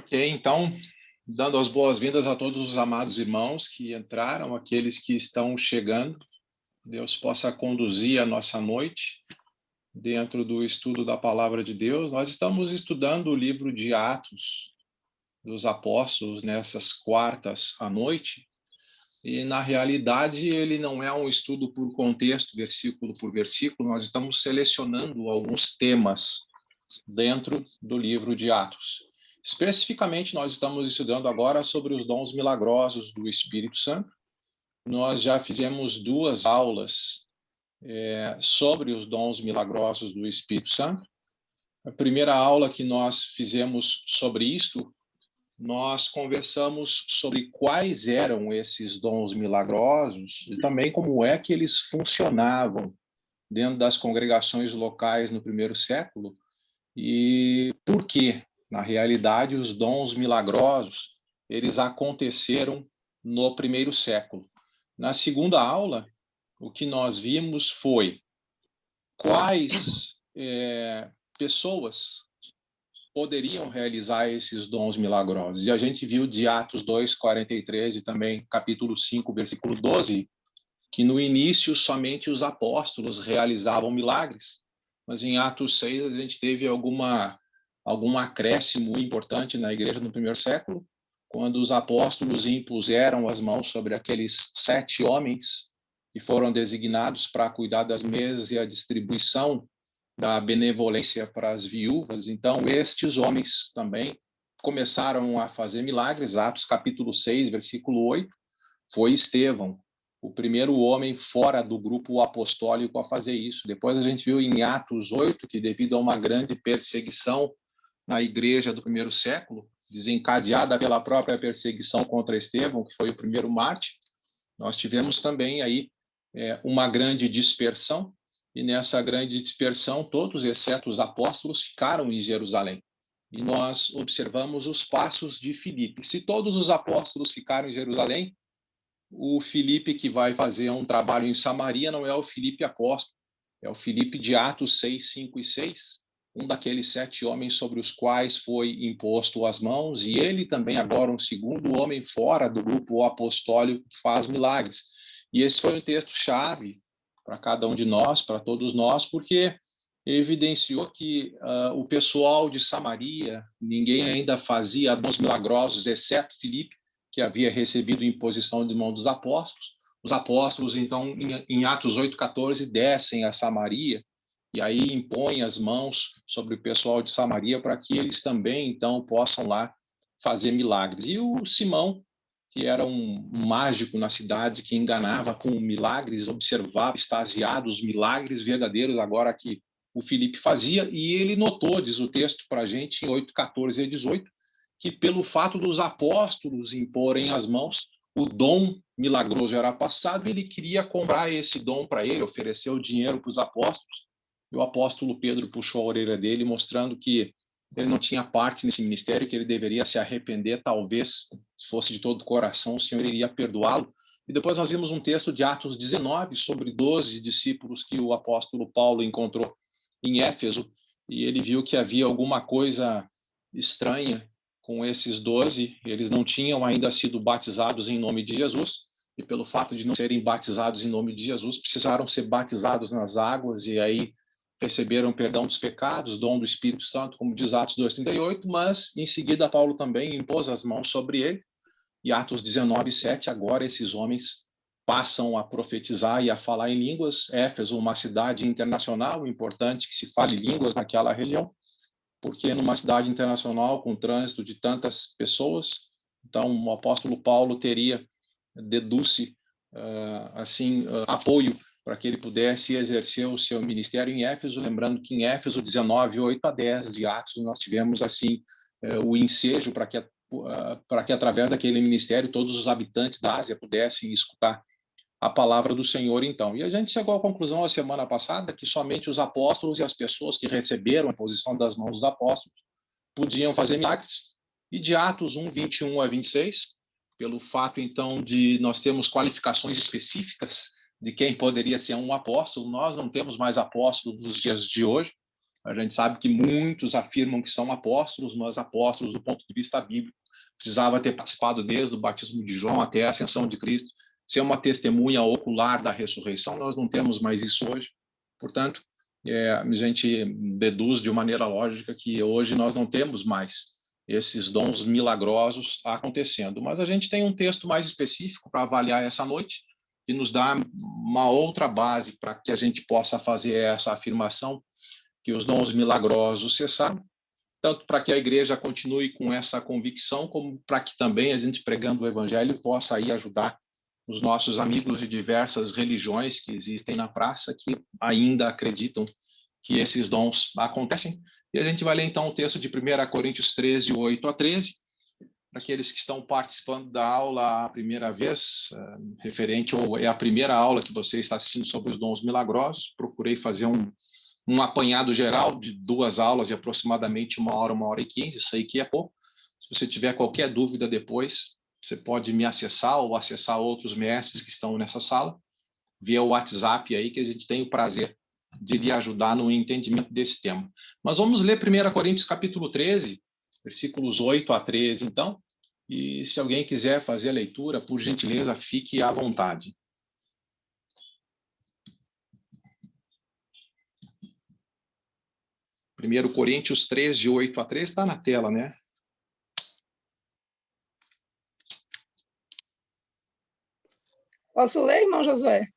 Ok, então, dando as boas-vindas a todos os amados irmãos que entraram, aqueles que estão chegando, Deus possa conduzir a nossa noite dentro do estudo da Palavra de Deus. Nós estamos estudando o livro de Atos dos Apóstolos nessas quartas à noite, e na realidade ele não é um estudo por contexto, versículo por versículo, nós estamos selecionando alguns temas dentro do livro de Atos. Especificamente, nós estamos estudando agora sobre os dons milagrosos do Espírito Santo. Nós já fizemos 2 aulas sobre os dons milagrosos do Espírito Santo. A primeira aula que nós fizemos sobre isto, nós conversamos sobre quais eram esses dons milagrosos e também como é que eles funcionavam dentro das congregações locais no primeiro século e por quê. Na realidade, os dons milagrosos, eles aconteceram no primeiro século. Na segunda aula, o que nós vimos foi quais pessoas poderiam realizar esses dons milagrosos. E a gente viu de Atos 2, 43 e também capítulo 5, versículo 12, que no início somente os apóstolos realizavam milagres, mas em Atos 6 a gente teve algum acréscimo importante na igreja no primeiro século, quando os apóstolos impuseram as mãos sobre aqueles 7 homens que foram designados para cuidar das mesas e a distribuição da benevolência para as viúvas. Então, estes homens também começaram a fazer milagres. Atos capítulo 6, versículo 8, foi Estevão, o primeiro homem fora do grupo apostólico a fazer isso. Depois a gente viu em Atos 8 que, devido a uma grande perseguição na igreja do primeiro século, desencadeada pela própria perseguição contra Estevão, que foi o primeiro mártir, nós tivemos também aí uma grande dispersão, e nessa grande dispersão, todos, exceto os apóstolos, ficaram em Jerusalém. E nós observamos os passos de Filipe. Se todos os apóstolos ficaram em Jerusalém, o Filipe que vai fazer um trabalho em Samaria não é o Filipe apóstolo, é o Filipe de Atos 6, 5 e 6, um daqueles 7 homens sobre os quais foi imposto as mãos, e ele também agora um segundo homem fora do grupo apostólico que faz milagres. E esse foi um texto-chave para cada um de nós, para todos nós, porque evidenciou que o pessoal de Samaria, ninguém ainda fazia dons milagrosos, exceto Filipe, que havia recebido imposição de mão dos apóstolos. Os apóstolos, então, em Atos 8:14, descem a Samaria e aí impõem as mãos sobre o pessoal de Samaria para que eles também, então, possam lá fazer milagres. E o Simão, que era um mágico na cidade, que enganava com milagres, observava, extasiado, os milagres verdadeiros agora que o Filipe fazia, e ele notou, diz o texto para a gente, em 8:14 e 18, que pelo fato dos apóstolos imporem as mãos, o dom milagroso era passado, e ele queria comprar esse dom para ele, ofereceu dinheiro para os apóstolos, e o apóstolo Pedro puxou a orelha dele, mostrando que ele não tinha parte nesse ministério, que ele deveria se arrepender, talvez, se fosse de todo o coração, o Senhor iria perdoá-lo. E depois nós vimos um texto de Atos 19, sobre 12 discípulos que o apóstolo Paulo encontrou em Éfeso, e ele viu que havia alguma coisa estranha com esses 12, eles não tinham ainda sido batizados em nome de Jesus, e pelo fato de não serem batizados em nome de Jesus, precisaram ser batizados nas águas, e aí receberam perdão dos pecados, dom do Espírito Santo, como diz Atos 2:38, mas em seguida Paulo também impôs as mãos sobre ele, e Atos 19:7, agora esses homens passam a profetizar e a falar em línguas. Éfeso, uma cidade internacional, importante que se fale línguas naquela região, porque numa cidade internacional com trânsito de tantas pessoas, então o apóstolo Paulo teria, deduz-se, apoio para que ele pudesse exercer o seu ministério em Éfeso, lembrando que em Éfeso 19, 8 a 10 de Atos, nós tivemos assim o ensejo para que através daquele ministério todos os habitantes da Ásia pudessem escutar a palavra do Senhor, então. E a gente chegou à conclusão a semana passada que somente os apóstolos e as pessoas que receberam a posição das mãos dos apóstolos podiam fazer milagres. E de Atos 1, 21 a 26, pelo fato, então, de nós termos qualificações específicas de quem poderia ser um apóstolo, nós não temos mais apóstolos nos dias de hoje, A gente sabe que muitos afirmam que são apóstolos, mas apóstolos do ponto de vista bíblico precisava ter participado desde o batismo de João até a ascensão de Cristo, ser uma testemunha ocular da ressurreição. Nós não temos mais isso hoje. Portanto, a gente deduz de maneira lógica que hoje nós não temos mais esses dons milagrosos acontecendo. Mas a gente tem um texto mais específico para avaliar essa noite, que nos dá uma outra base para que a gente possa fazer essa afirmação que os dons milagrosos cessaram, tanto para que a igreja continue com essa convicção, como para que também a gente, pregando o evangelho, possa aí ajudar os nossos amigos de diversas religiões que existem na praça, que ainda acreditam que esses dons acontecem. E a gente vai ler, então, o texto de 1 Coríntios 13, 8 a 13, para aqueles que estão participando da aula a primeira vez, referente, ou é a primeira aula que você está assistindo sobre os dons milagrosos. Procurei fazer um apanhado geral de 2 aulas de aproximadamente 1 hora e 15, isso aí que é pouco. Se você tiver qualquer dúvida depois, você pode me acessar ou acessar outros mestres que estão nessa sala, via o WhatsApp aí, que a gente tem o prazer de lhe ajudar no entendimento desse tema. Mas vamos ler 1 Coríntios capítulo 13, versículos 8 a 13, então, e se alguém quiser fazer a leitura, por gentileza, fique à vontade. 1 Coríntios 13, de 8 a 13, está na tela, né? Posso ler, irmão Josué?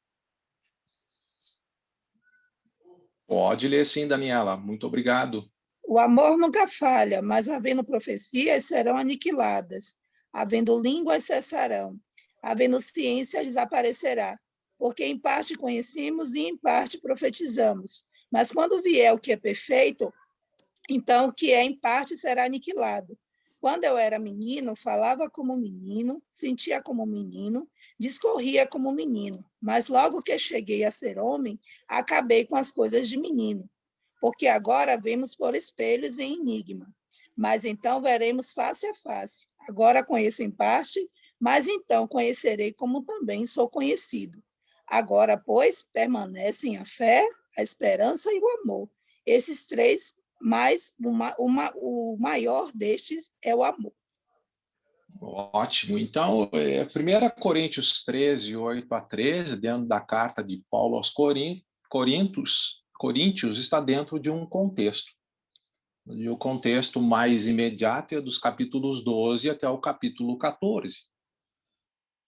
Pode ler sim, Daniela. Muito obrigado. O amor nunca falha, mas havendo profecias serão aniquiladas, havendo línguas cessarão, havendo ciência desaparecerá, porque em parte conhecemos e em parte profetizamos. Mas quando vier o que é perfeito, então o que é em parte será aniquilado. Quando eu era menino, falava como menino, sentia como menino, discorria como menino. Mas logo que cheguei a ser homem, acabei com as coisas de menino. Porque agora vemos por espelhos em enigma. Mas então veremos face a face. Agora conheço em parte, mas então conhecerei como também sou conhecido. Agora, pois, permanecem a fé, a esperança e o amor. Esses 3, mas o maior destes é o amor. Ótimo. Então, 1 Coríntios 13, 8 a 13, dentro da carta de Paulo aos Coríntios, está dentro de um contexto. E o contexto mais imediato é dos capítulos 12 até o capítulo 14.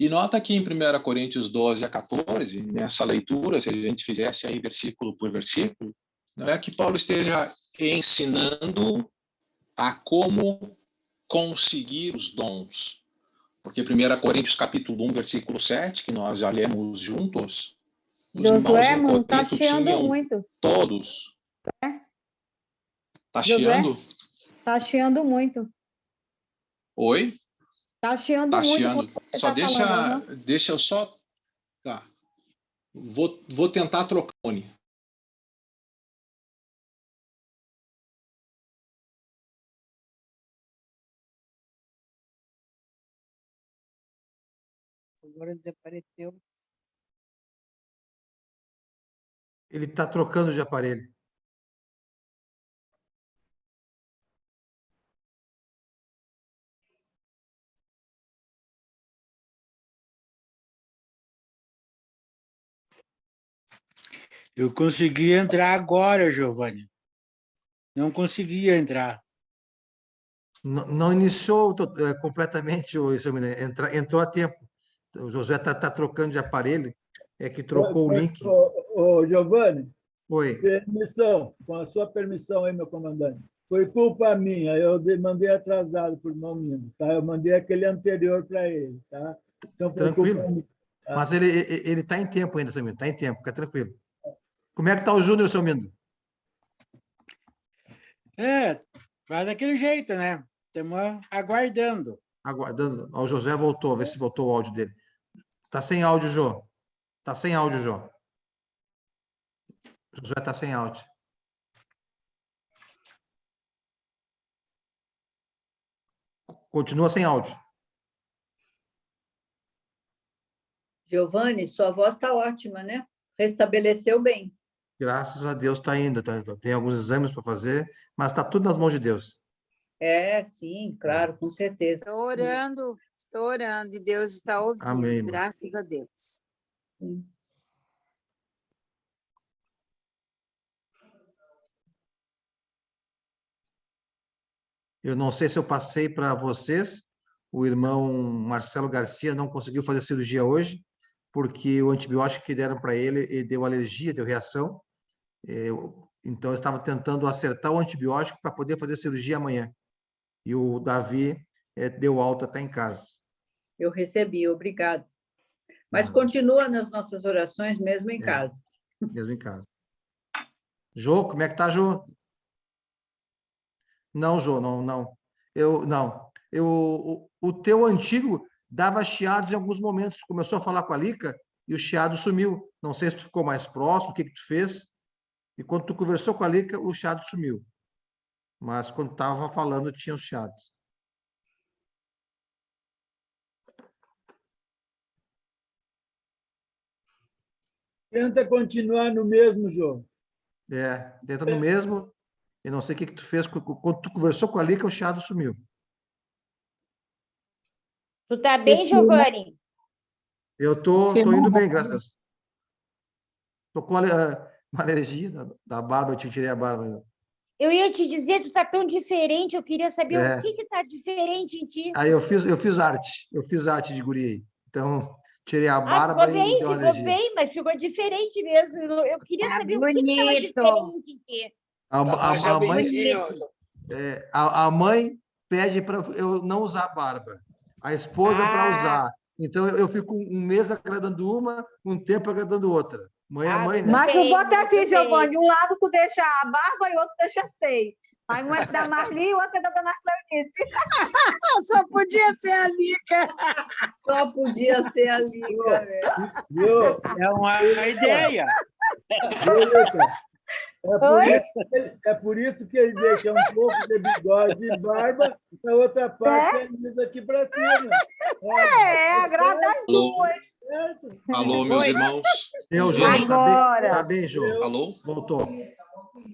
E nota que em 1 Coríntios 12 a 14, nessa leitura, se a gente fizesse aí versículo por versículo, não é que Paulo esteja ensinando a como conseguir os dons. Porque 1 Coríntios capítulo 1, versículo 7, que nós já lemos juntos, os Josué, irmãos em tá Corinto chiando tinham muito. todos. Tá Josué? chiando? Tá chiando muito. Oi? Tá chiando Tá muito. chiando. Só deixa eu só... Tá. Vou tentar trocar o fone. Agora desapareceu. Ele está trocando de aparelho. Eu consegui entrar agora, Giovanni. Não conseguia entrar. Não iniciou completamente, entrou a tempo. O Josué está trocando de aparelho, é que trocou o link. Ô, Giovanni, Oi. permissão, com a sua permissão aí, meu comandante. Foi culpa minha, eu mandei atrasado por irmão Mindo, tá? Eu mandei aquele anterior para ele, tá? Então foi Tranquilo. culpa minha. Tá? Mas ele está em tempo ainda, seu Mindo, está em tempo, fica tranquilo. Como é que está o Júnior, seu Mindo? Vai daquele jeito, né? Estamos aguardando. Aguardando. O José voltou, vê se voltou o áudio dele. Está sem áudio, Jô. Está sem áudio, Jô. O Josué está sem áudio. Continua sem áudio. Giovanni, sua voz está ótima, né? Restabeleceu bem. Graças a Deus está indo. Tem alguns exames para fazer, mas está tudo nas mãos de Deus. Sim, claro, com certeza. Estou orando e Deus está ouvindo, Amém, irmã. graças a Deus. Sim. Eu não sei se eu passei para vocês, o irmão Marcelo Garcia não conseguiu fazer cirurgia hoje, porque o antibiótico que deram para ele deu alergia, deu reação. Então, eu estava tentando acertar o antibiótico para poder fazer cirurgia amanhã. E o Davi deu alta, está em casa. Eu recebi, obrigado. Mas continua nas nossas orações, mesmo em casa. Mesmo em casa. Jô, como é que tá, Jô? Não, Jô, não. O teu antigo dava chiados em alguns momentos. Tu começou a falar com a Lica e o chiado sumiu. Não sei se tu ficou mais próximo, o que tu fez. E quando tu conversou com a Lica, o chiado sumiu. Mas quando estava falando, tinha os chiados. Tenta continuar no mesmo, João. Tenta no mesmo. Eu não sei o que tu fez. Quando tu conversou com a Lica, o chiado sumiu. Tu tá bem, Giovanni? Eu tô indo bem, graças a Deus. Tô com uma alergia da barba, eu te tirei a barba. Eu ia te dizer, tu tá tão diferente, eu queria saber o que tá diferente em ti. Aí eu fiz arte de guri aí. Então, tirei a barba e deu uma alergia. Ficou bem, mas ficou diferente mesmo. Eu queria saber o que estava diferente em ti. A mãe pede para eu não usar barba. A esposa para usar. Então, eu fico um mês agradando uma, um tempo agradando outra. Mãe é mãe, né? Mas eu boto assim, Giovanni, um lado tu deixa a barba e outro deixa sem. Aí um é da Marli e o outro é da Dona Clarice. Só podia ser a Lica. Só podia ser a Lica, velho. É uma ideia. É por isso que ele deixa um pouco de bigode e barba, a outra parte é aqui para cima. Agrada as duas. Alô, meus irmãos. Agora. Tá bem, Jô. Alô? Voltou.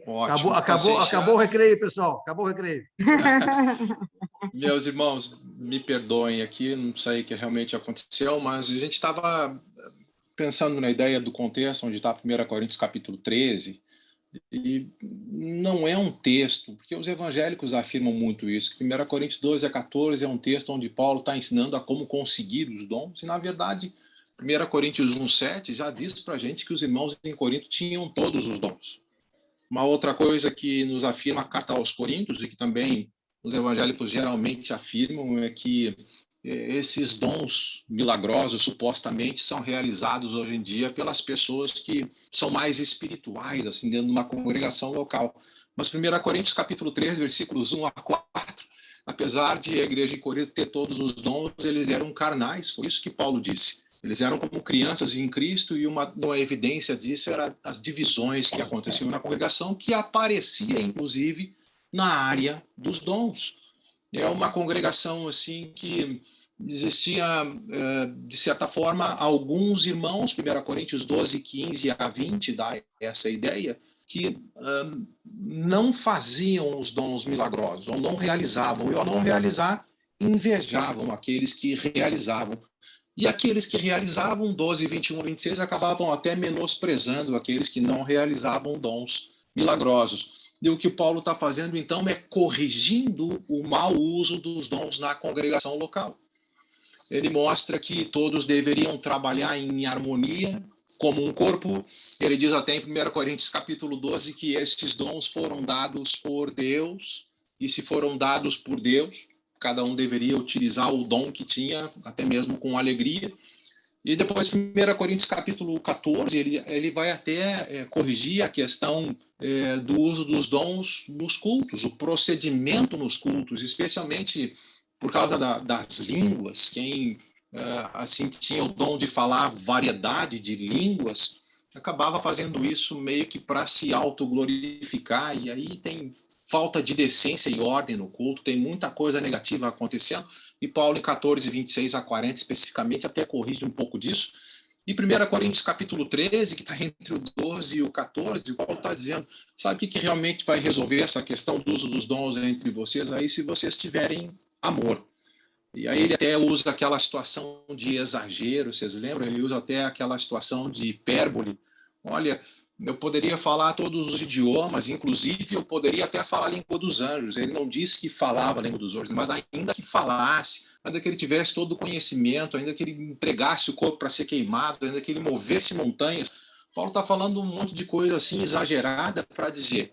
Ótimo. Acabou o recreio, pessoal. Acabou o recreio. Meus irmãos, me perdoem aqui, não sei o que realmente aconteceu, mas a gente estava pensando na ideia do contexto onde está 1 Coríntios capítulo 13, e não é um texto, porque os evangélicos afirmam muito isso, que 1 Coríntios 12 a 14 é um texto onde Paulo está ensinando a como conseguir os dons, e na verdade 1 Coríntios 1,7 já diz para a gente que os irmãos em Corinto tinham todos os dons. Uma outra coisa que nos afirma a carta aos Coríntios, e que também os evangélicos geralmente afirmam, é que esses dons milagrosos, supostamente, são realizados hoje em dia pelas pessoas que são mais espirituais, assim, dentro de uma congregação local. Mas 1 Coríntios capítulo 3, versículos 1 a 4, apesar de a igreja em Corinto ter todos os dons, eles eram carnais, foi isso que Paulo disse. Eles eram como crianças em Cristo, e uma evidência disso era as divisões que aconteciam na congregação, que aparecia, inclusive, na área dos dons. É uma congregação assim que existia, de certa forma, alguns irmãos, 1 Coríntios 12, 15 a 20, dá essa ideia, que não faziam os dons milagrosos, ou não realizavam, e ao não realizar, invejavam aqueles que realizavam. E aqueles que realizavam, 12, 21 a 26, acabavam até menosprezando aqueles que não realizavam dons milagrosos. E o que o Paulo está fazendo, então, é corrigindo o mau uso dos dons na congregação local. Ele mostra que todos deveriam trabalhar em harmonia, como um corpo. Ele diz até em 1 Coríntios capítulo 12 que esses dons foram dados por Deus, e se foram dados por Deus, cada um deveria utilizar o dom que tinha, até mesmo com alegria. E depois, 1 Coríntios capítulo 14, ele vai até corrigir a questão do uso dos dons nos cultos, o procedimento nos cultos, especialmente por causa das línguas. Quem assim tinha o dom de falar variedade de línguas, acabava fazendo isso meio que para se autoglorificar, e aí tem falta de decência e ordem no culto, tem muita coisa negativa acontecendo, e Paulo em 14, 26 a 40 especificamente até corrige um pouco disso, E 1 Coríntios capítulo 13, que está entre o 12 e o 14, o Paulo está dizendo, sabe o que realmente vai resolver essa questão do uso dos dons entre vocês aí, se vocês tiverem amor. E aí ele até usa aquela situação de exagero, vocês lembram? Ele usa até aquela situação de hipérbole. Olha, eu poderia falar todos os idiomas, inclusive eu poderia até falar a língua dos anjos. Ele não disse que falava a língua dos anjos, mas ainda que falasse, ainda que ele tivesse todo o conhecimento, ainda que ele entregasse o corpo para ser queimado, ainda que ele movesse montanhas. Paulo está falando um monte de coisa assim exagerada para dizer,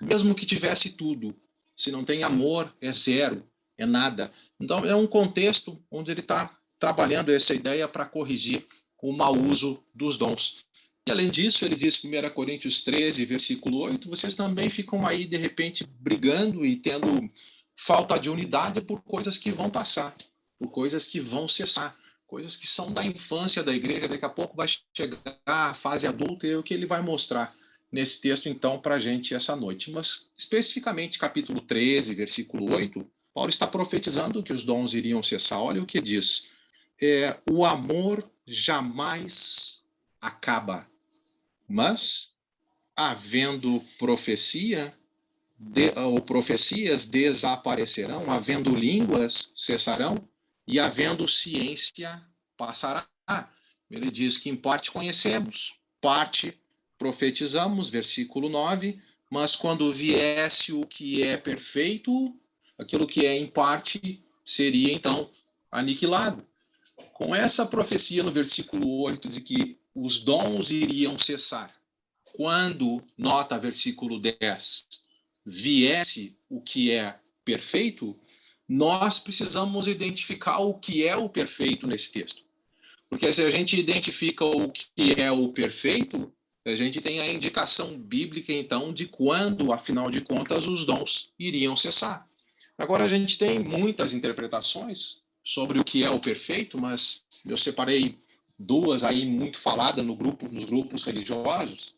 mesmo que tivesse tudo, se não tem amor, é zero, é nada. Então é um contexto onde ele está trabalhando essa ideia para corrigir o mau uso dos dons. E além disso, ele diz em 1 Coríntios 13, versículo 8, vocês também ficam aí, de repente, brigando e tendo falta de unidade por coisas que vão passar, por coisas que vão cessar, coisas que são da infância da igreja, daqui a pouco vai chegar a fase adulta, e é o que ele vai mostrar nesse texto, então, para a gente essa noite. Mas, especificamente, capítulo 13, versículo 8, Paulo está profetizando que os dons iriam cessar. Olha o que diz. O amor jamais acaba. Mas, havendo profecia, ou profecias desaparecerão, havendo línguas cessarão, e havendo ciência passará. Ele diz que em parte conhecemos, parte profetizamos, versículo 9, mas quando viesse o que é perfeito, aquilo que é em parte seria então aniquilado. Com essa profecia no versículo 8 de que os dons iriam cessar, quando, nota versículo 10, viesse o que é perfeito, nós precisamos identificar o que é o perfeito nesse texto. Porque se a gente identifica o que é o perfeito, a gente tem a indicação bíblica, então, de quando, afinal de contas, os dons iriam cessar. Agora, a gente tem muitas interpretações sobre o que é o perfeito, mas eu separei duas aí muito faladas nos grupos religiosos,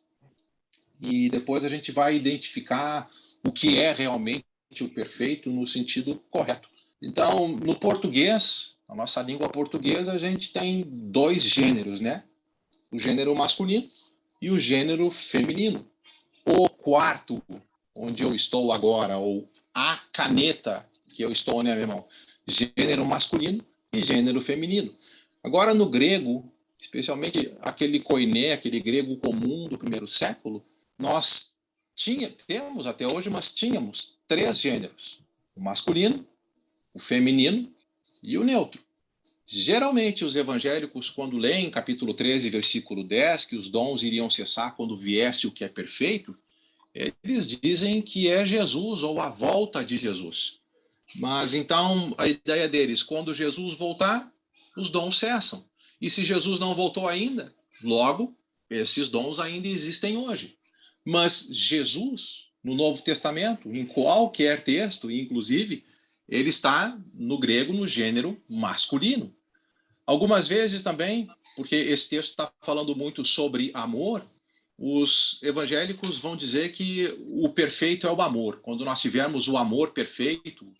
e depois a gente vai identificar o que é realmente o perfeito no sentido correto. Então, no português, na nossa língua portuguesa, a gente tem dois gêneros, né? O gênero masculino e o gênero feminino. O quarto, onde eu estou agora, ou a caneta que eu estou, né, meu irmão? Gênero masculino e gênero feminino. Agora, no grego, especialmente aquele koiné, aquele grego comum do primeiro século, nós temos até hoje, mas tínhamos três gêneros: o masculino, o feminino e o neutro. Geralmente, os evangélicos, quando leem capítulo 13, versículo 10, que os dons iriam cessar quando viesse o que é perfeito, eles dizem que é Jesus ou a volta de Jesus. Mas então, a ideia deles, quando Jesus voltar, os dons cessam. E se Jesus não voltou ainda, logo, esses dons ainda existem hoje. Mas Jesus, no Novo Testamento, em qualquer texto, inclusive, ele está no grego no gênero masculino. Algumas vezes também, porque esse texto está falando muito sobre amor, os evangélicos vão dizer que o perfeito é o amor. Quando nós tivermos o amor perfeito,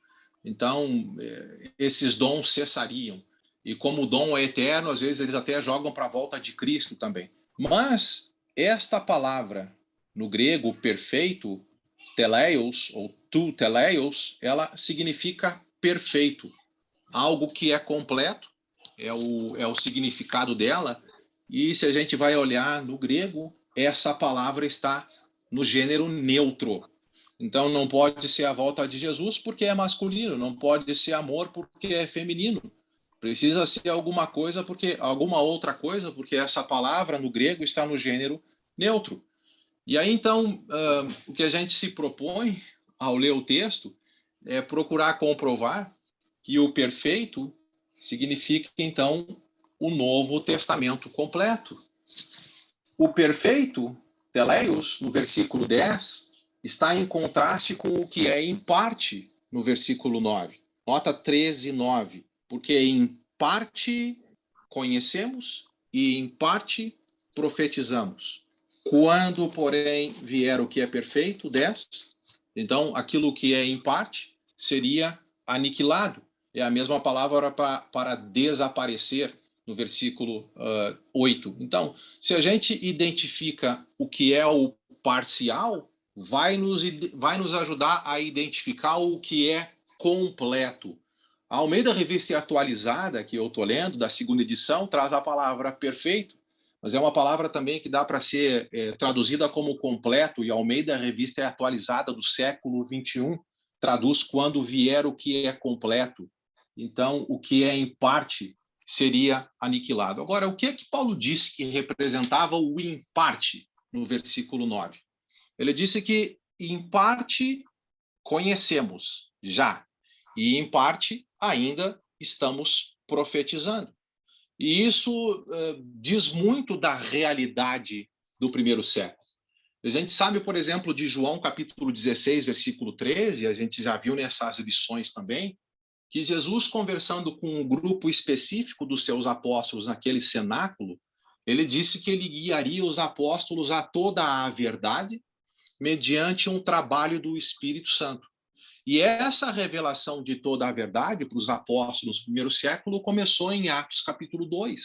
então esses dons cessariam. E como o dom é eterno, às vezes eles até jogam para a volta de Cristo também. Mas esta palavra, no grego perfeito, teleios, ou tu teleios, ela significa perfeito. Algo que é completo, é o significado dela. E se a gente vai olhar no grego, essa palavra está no gênero neutro. Então não pode ser a volta de Jesus porque é masculino, não pode ser amor porque é feminino. Precisa ser alguma outra coisa, porque essa palavra no grego está no gênero neutro. E aí, então, o que a gente se propõe ao ler o texto é procurar comprovar que o perfeito significa, então, o Novo Testamento completo. O perfeito, teleios, no versículo 10, está em contraste com o que é em parte no versículo 9. Nota 13, 9. Porque em parte conhecemos e em parte profetizamos. Quando, porém, vier o que é perfeito, 10, então aquilo que é em parte seria aniquilado. É a mesma palavra para desaparecer no versículo 8. Então, se a gente identifica o que é o parcial, vai nos ajudar a identificar o que é completo. A Almeida Revista Atualizada, que eu estou lendo, da segunda edição, traz a palavra perfeito, mas é uma palavra também que dá para ser traduzida como completo, e a Almeida Revista Atualizada do século 21 traduz quando vier o que é completo. Então, o que é em parte seria aniquilado. Agora, o que é que Paulo disse que representava o em parte no versículo 9? Ele disse que em parte conhecemos já, e em parte ainda estamos profetizando. E isso diz muito da realidade do primeiro século. A gente sabe, por exemplo, de João capítulo 16, versículo 13, a gente já viu nessas lições também, que Jesus, conversando com um grupo específico dos seus apóstolos naquele cenáculo, ele disse que ele guiaria os apóstolos a toda a verdade mediante um trabalho do Espírito Santo. E essa revelação de toda a verdade para os apóstolos do primeiro século começou em Atos capítulo 2,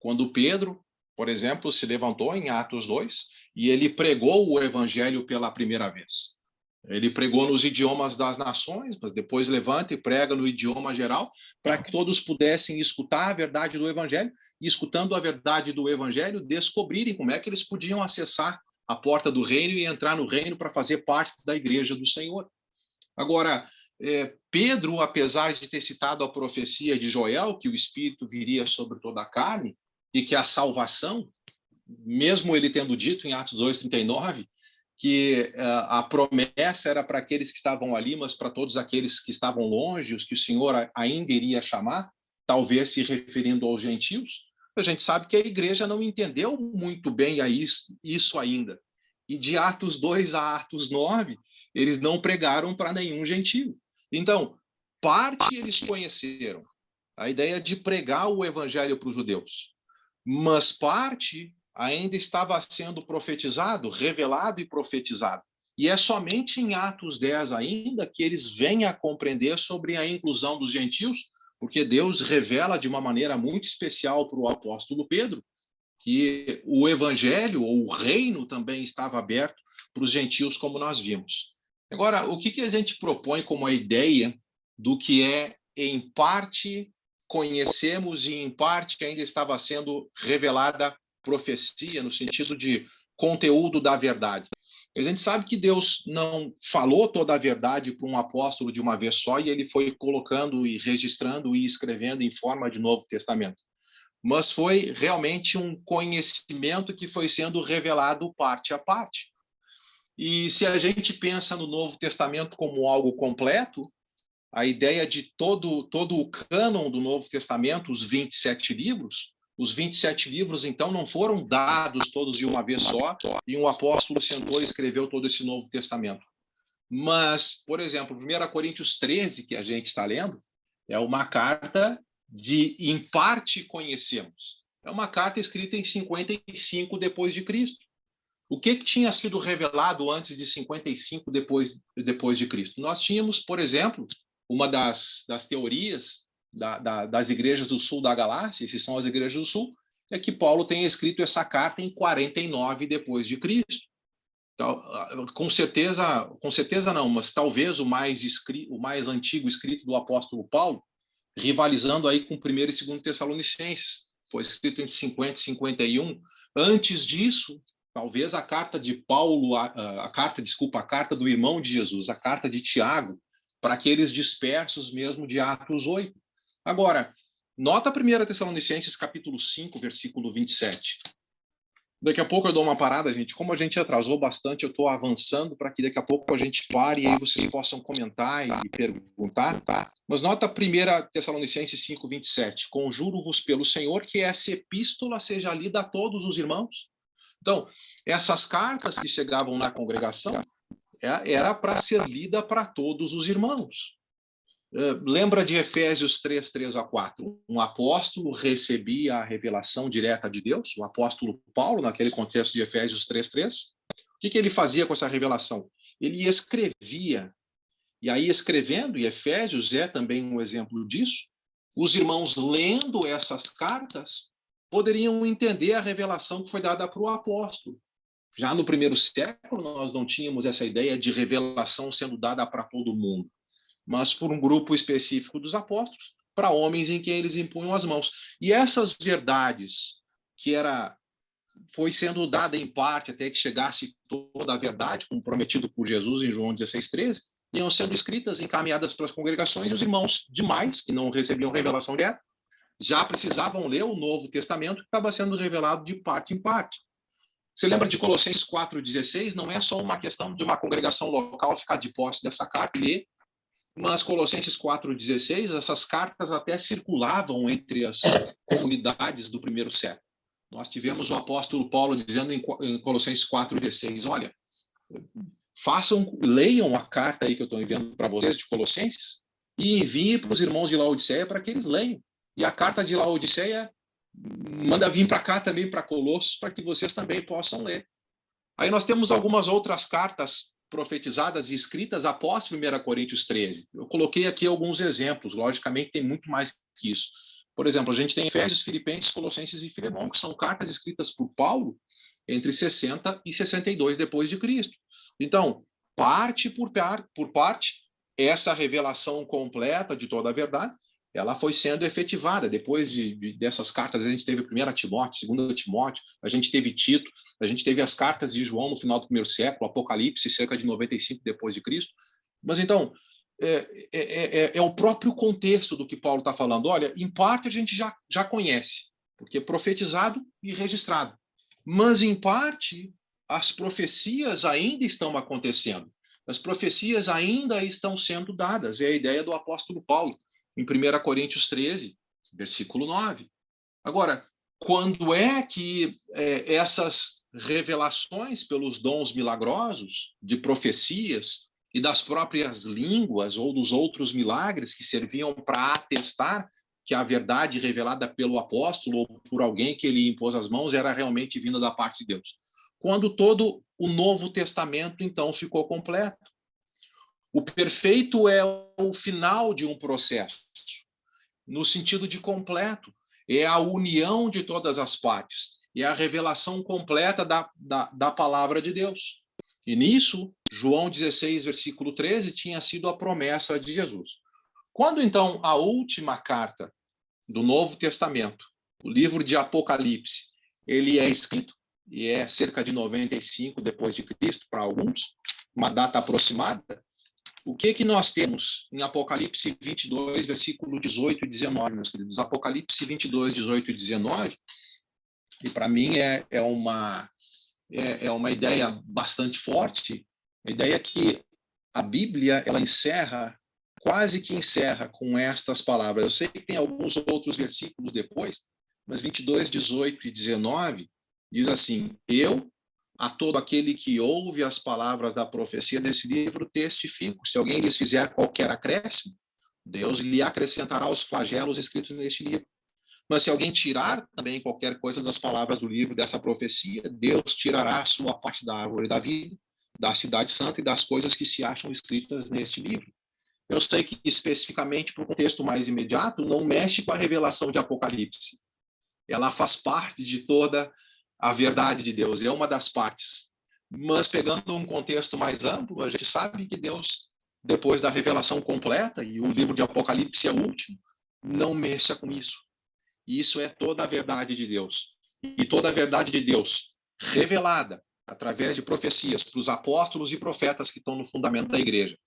quando Pedro, por exemplo, se levantou em Atos 2 e ele pregou o evangelho pela primeira vez. Ele pregou nos idiomas das nações, mas depois levanta e prega no idioma geral, para que todos pudessem escutar a verdade do evangelho, e escutando a verdade do evangelho, descobrirem como é que eles podiam acessar a porta do reino e entrar no reino para fazer parte da igreja do Senhor. Agora, Pedro, apesar de ter citado a profecia de Joel, que o Espírito viria sobre toda a carne, e que a salvação, mesmo ele tendo dito em Atos 2:39, que a promessa era para aqueles que estavam ali, mas para todos aqueles que estavam longe, os que o Senhor ainda iria chamar, talvez se referindo aos gentios, a gente sabe que a igreja não entendeu muito bem isso ainda. E de Atos 2 a Atos 9, eles não pregaram para nenhum gentio. Então, parte eles conheceram, a ideia de pregar o evangelho para os judeus, mas parte ainda estava sendo profetizado, revelado e profetizado. E é somente em Atos 10 ainda que eles vêm a compreender sobre a inclusão dos gentios, porque Deus revela de uma maneira muito especial para o apóstolo Pedro que o evangelho, ou o reino, também estava aberto para os gentios, como nós vimos. Agora, o que a gente propõe como a ideia do que é, em parte, conhecemos e, em parte, ainda estava sendo revelada profecia, no sentido de conteúdo da verdade? A gente sabe que Deus não falou toda a verdade para um apóstolo de uma vez só, e ele foi colocando e registrando e escrevendo em forma de Novo Testamento. Mas foi realmente um conhecimento que foi sendo revelado parte a parte. E se a gente pensa no Novo Testamento como algo completo, a ideia de todo o cânon do Novo Testamento, os 27 livros, então, não foram dados todos de uma vez só, e um apóstolo sentou e escreveu todo esse Novo Testamento. Mas, por exemplo, 1 Coríntios 13, que a gente está lendo, é uma carta de, em parte, conhecemos. É uma carta escrita em 55 depois de Cristo. O que tinha sido revelado antes de 55 depois de Cristo? Nós tínhamos, por exemplo, uma das teorias das igrejas do sul da Galácia, essas são as igrejas do sul, é que Paulo tenha escrito essa carta em 49 depois de Cristo. Então, com certeza não, mas talvez o mais antigo escrito do apóstolo Paulo, rivalizando aí com 1º e 2º Tessalonicenses, foi escrito entre 50 e 51. Antes disso, talvez a carta de Paulo, a carta do irmão de Jesus, a carta de Tiago, para aqueles dispersos mesmo de Atos 8. Agora, nota 1 Tessalonicenses capítulo 5, versículo 27. Daqui a pouco eu dou uma parada, gente. Como a gente atrasou bastante, eu estou avançando para que daqui a pouco a gente pare e aí vocês possam comentar e perguntar. Tá? Mas nota 1 Tessalonicenses 5, 27. Conjuro-vos pelo Senhor que essa epístola seja lida a todos os irmãos. Então, essas cartas que chegavam na congregação era para ser lida para todos os irmãos. Lembra de Efésios 3, 3 a 4? Um apóstolo recebia a revelação direta de Deus, o apóstolo Paulo, naquele contexto de Efésios 3, 3. O que ele fazia com essa revelação? Ele escrevia, e aí escrevendo, e Efésios é também um exemplo disso, os irmãos lendo essas cartas poderiam entender a revelação que foi dada para o apóstolo. Já no primeiro século, nós não tínhamos essa ideia de revelação sendo dada para todo mundo, mas por um grupo específico dos apóstolos, para homens em quem eles impunham as mãos. E essas verdades, que foi sendo dada em parte até que chegasse toda a verdade, como prometido por Jesus em João 16:13, iam sendo escritas, encaminhadas para as congregações, e os irmãos demais, que não recebiam revelação direta, já precisavam ler o Novo Testamento, que estava sendo revelado de parte em parte. Você lembra de Colossenses 4:16? Não é só uma questão de uma congregação local ficar de posse dessa carta e ler, mas Colossenses 4:16, essas cartas até circulavam entre as comunidades do primeiro século. Nós tivemos o apóstolo Paulo dizendo em Colossenses 4:16, olha, leiam a carta aí que eu estou enviando para vocês de Colossenses e enviem para os irmãos de Laodiceia para que eles leiam. E a carta de Laodiceia manda vir para cá também, para Colossos, para que vocês também possam ler. Aí nós temos algumas outras cartas profetizadas e escritas após 1 Coríntios 13. Eu coloquei aqui alguns exemplos, logicamente tem muito mais que isso. Por exemplo, a gente tem Efésios, Filipenses, Colossenses e Filemão, que são cartas escritas por Paulo entre 60 e 62 depois de Cristo. Então, parte por parte, essa revelação completa de toda a verdade, ela foi sendo efetivada. Depois dessas cartas, a gente teve 1 Timóteo, 2 Timóteo, a gente teve Tito, a gente teve as cartas de João no final do primeiro século, Apocalipse, cerca de 95 depois de Cristo. Mas então, é o próprio contexto do que Paulo está falando. Olha, em parte a gente já conhece, porque é profetizado e registrado. Mas, em parte, as profecias ainda estão acontecendo. As profecias ainda estão sendo dadas. É a ideia do apóstolo Paulo, em 1 Coríntios 13, versículo 9. Agora, quando é que essas revelações pelos dons milagrosos, de profecias e das próprias línguas ou dos outros milagres que serviam para atestar que a verdade revelada pelo apóstolo ou por alguém que ele impôs as mãos era realmente vinda da parte de Deus? Quando todo o Novo Testamento, então, ficou completo. O perfeito é o final de um processo, no sentido de completo. É a união de todas as partes. É a revelação completa da palavra de Deus. E nisso, João 16, versículo 13, tinha sido a promessa de Jesus. Quando, então, a última carta do Novo Testamento, o livro de Apocalipse, ele é escrito, e é cerca de 95 depois de Cristo, para alguns, uma data aproximada, o que nós temos em Apocalipse 22, versículo 18 e 19, meus queridos? Apocalipse 22, 18 e 19, e para mim é uma ideia bastante forte, a ideia é que a Bíblia, ela quase que encerra com estas palavras. Eu sei que tem alguns outros versículos depois, mas 22, 18 e 19 diz assim: eu, a todo aquele que ouve as palavras da profecia desse livro, testifico. Se alguém lhes fizer qualquer acréscimo, Deus lhe acrescentará os flagelos escritos neste livro. Mas se alguém tirar também qualquer coisa das palavras do livro dessa profecia, Deus tirará a sua parte da árvore da vida, da cidade santa e das coisas que se acham escritas neste livro. Eu sei que, especificamente, para o contexto mais imediato, não mexe com a revelação de Apocalipse. Ela faz parte de toda a verdade de Deus, é uma das partes. Mas, pegando um contexto mais amplo, a gente sabe que Deus, depois da revelação completa, e o livro de Apocalipse é o último, não mexa com isso. Isso é toda a verdade de Deus. E toda a verdade de Deus revelada através de profecias para os apóstolos e profetas que estão no fundamento da igreja,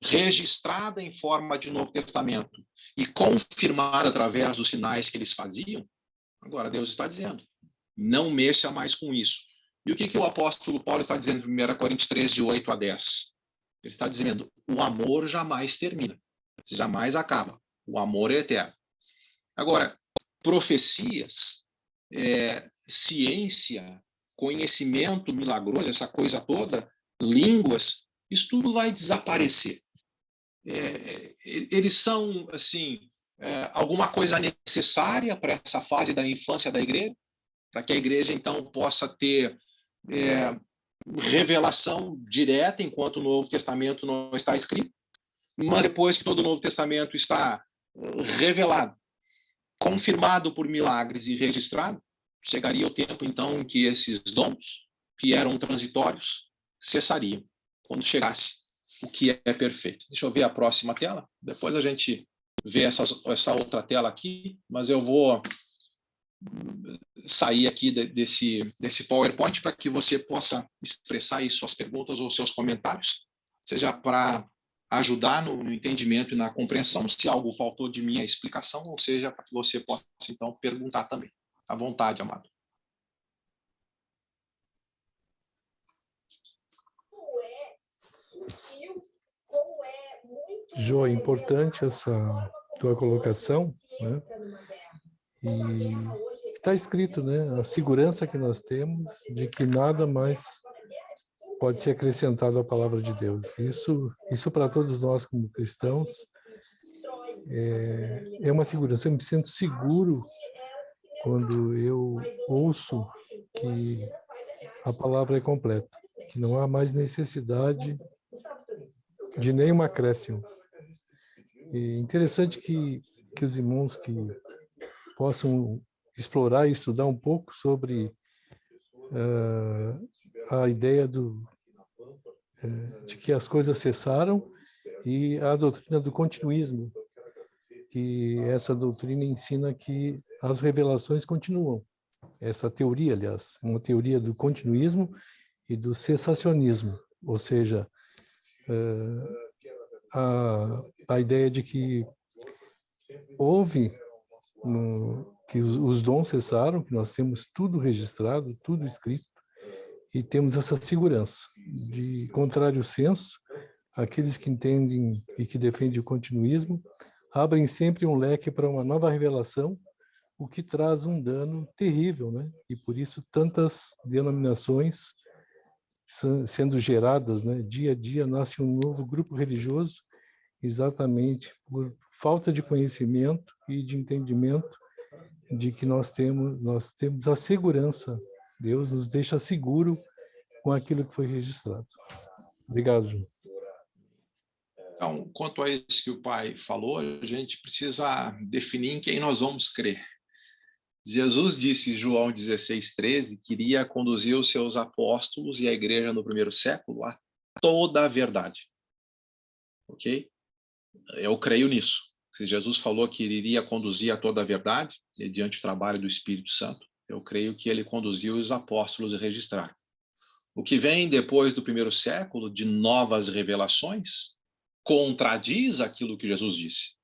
registrada em forma de Novo Testamento e confirmada através dos sinais que eles faziam, agora Deus está dizendo, não mexa mais com isso. E o que o apóstolo Paulo está dizendo em 1 Coríntios 13, de 8 a 10? Ele está dizendo, o amor jamais termina, jamais acaba. O amor é eterno. Agora, profecias, ciência, conhecimento milagroso, essa coisa toda, línguas, isso tudo vai desaparecer. Eles são, assim, alguma coisa necessária para essa fase da infância da igreja, para que a igreja, então, possa ter revelação direta enquanto o Novo Testamento não está escrito, mas depois que todo o Novo Testamento está revelado, confirmado por milagres e registrado, chegaria o tempo, então, em que esses dons, que eram transitórios, cessariam, quando chegasse o que é perfeito. Deixa eu ver a próxima tela, depois a gente vê essa outra tela aqui, mas eu vou sair aqui desse PowerPoint para que você possa expressar aí suas perguntas ou seus comentários, seja para ajudar no entendimento e na compreensão, se algo faltou de minha explicação, ou seja, para que você possa, então, perguntar também. À vontade, amado. Jô, é importante essa tua colocação, né? E está escrito, né? A segurança que nós temos de que nada mais pode ser acrescentado à palavra de Deus. Isso para todos nós como cristãos é uma segurança. Eu me sinto seguro quando eu ouço que a palavra é completa, que não há mais necessidade de nenhum acréscimo. E interessante que os irmãos que possam explorar e estudar um pouco sobre a ideia de que as coisas cessaram e a doutrina do continuismo, que essa doutrina ensina que as revelações continuam. Essa teoria, aliás, é uma teoria do continuismo e do cessacionismo, ou seja, a ideia de que houve, que os dons cessaram, que nós temos tudo registrado, tudo escrito, e temos essa segurança. De contrário senso, aqueles que entendem e que defendem o continuismo abrem sempre um leque para uma nova revelação, o que traz um dano terrível, né? E por isso tantas denominações sendo geradas, né? Dia a dia nasce um novo grupo religioso, exatamente por falta de conhecimento e de entendimento de que nós temos a segurança. Deus nos deixa seguro com aquilo que foi registrado. Obrigado, João. Então, quanto a isso que o pai falou, a gente precisa definir em quem nós vamos crer. Jesus disse em João 16:13 que iria conduzir os seus apóstolos e a igreja no primeiro século a toda a verdade. Ok? Eu creio nisso. Se Jesus falou que ele iria conduzir a toda a verdade, mediante o trabalho do Espírito Santo, eu creio que ele conduziu os apóstolos a registrar. O que vem depois do primeiro século, de novas revelações, contradiz aquilo que Jesus disse.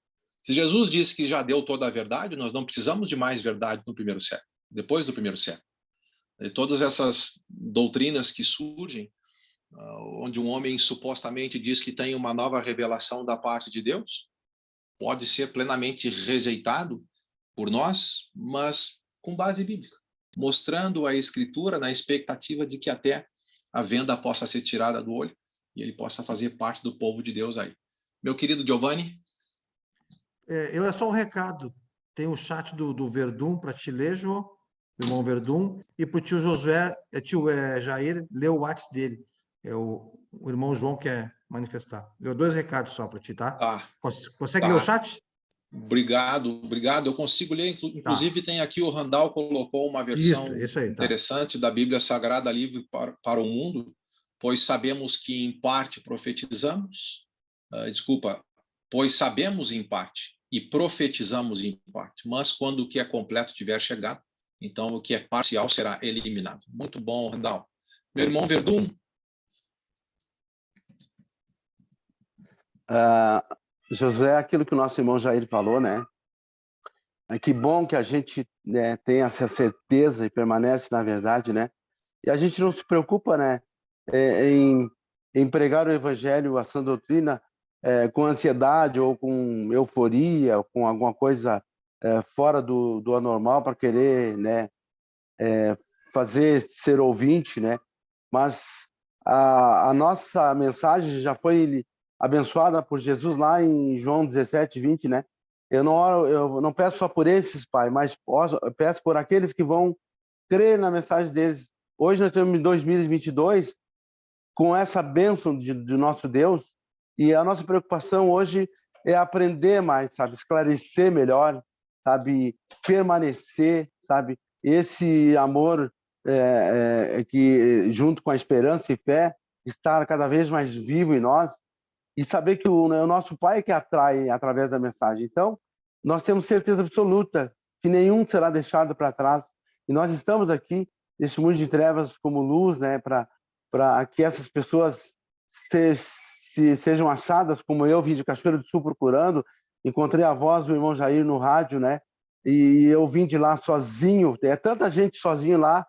Se Jesus disse que já deu toda a verdade, nós não precisamos de mais verdade no primeiro século, depois do primeiro século. E todas essas doutrinas que surgem, onde um homem supostamente diz que tem uma nova revelação da parte de Deus, pode ser plenamente rejeitado por nós, mas com base bíblica, mostrando a Escritura na expectativa de que até a venda possa ser tirada do olho e ele possa fazer parte do povo de Deus aí. Meu querido Giovanni? Eu é só um recado. Tem o chat do Verdun para te ler, Jô, irmão Verdun, e para o tio Josué, tio Jair, lê o WhatsApp dele. É o irmão João quer manifestar. Deu 2 recados só para ti, tá? Tá. Consegue ler o chat? Obrigado. Eu consigo ler. Inclusive, tem aqui o Randall colocou uma versão isso aí, interessante da Bíblia Sagrada Livre para o Mundo, pois sabemos que em parte profetizamos, pois sabemos em parte e profetizamos em parte, mas quando o que é completo tiver chegado, então o que é parcial será eliminado. Muito bom, Randall. Meu irmão Verdun? Josué, aquilo que o nosso irmão Jair falou, né? Que bom que a gente, né, tem essa certeza e permanece na verdade, né? E a gente não se preocupa, né, em pregar o evangelho, a sã doutrina, com ansiedade ou com euforia, ou com alguma coisa fora do anormal para querer, né, fazer ser ouvinte, né? Mas a nossa mensagem já foi abençoada por Jesus lá em João 17:20, né? Eu não peço só por esses, Pai, mas peço por aqueles que vão crer na mensagem deles. Hoje nós estamos em 2022 com essa bênção de nosso Deus, e a nossa preocupação hoje é aprender mais, sabe? Esclarecer melhor, sabe, permanecer, sabe, esse amor que, junto com a esperança e fé, estar cada vez mais vivo em nós, e saber que o nosso Pai é que atrai através da mensagem. Então, nós temos certeza absoluta que nenhum será deixado para trás, e nós estamos aqui, nesse mundo de trevas, como luz, né, para que essas pessoas sejam achadas, como eu vim de Cachoeira do Sul procurando, encontrei a voz do irmão Jair no rádio, né, e eu vim de lá sozinho, tanta gente sozinho lá,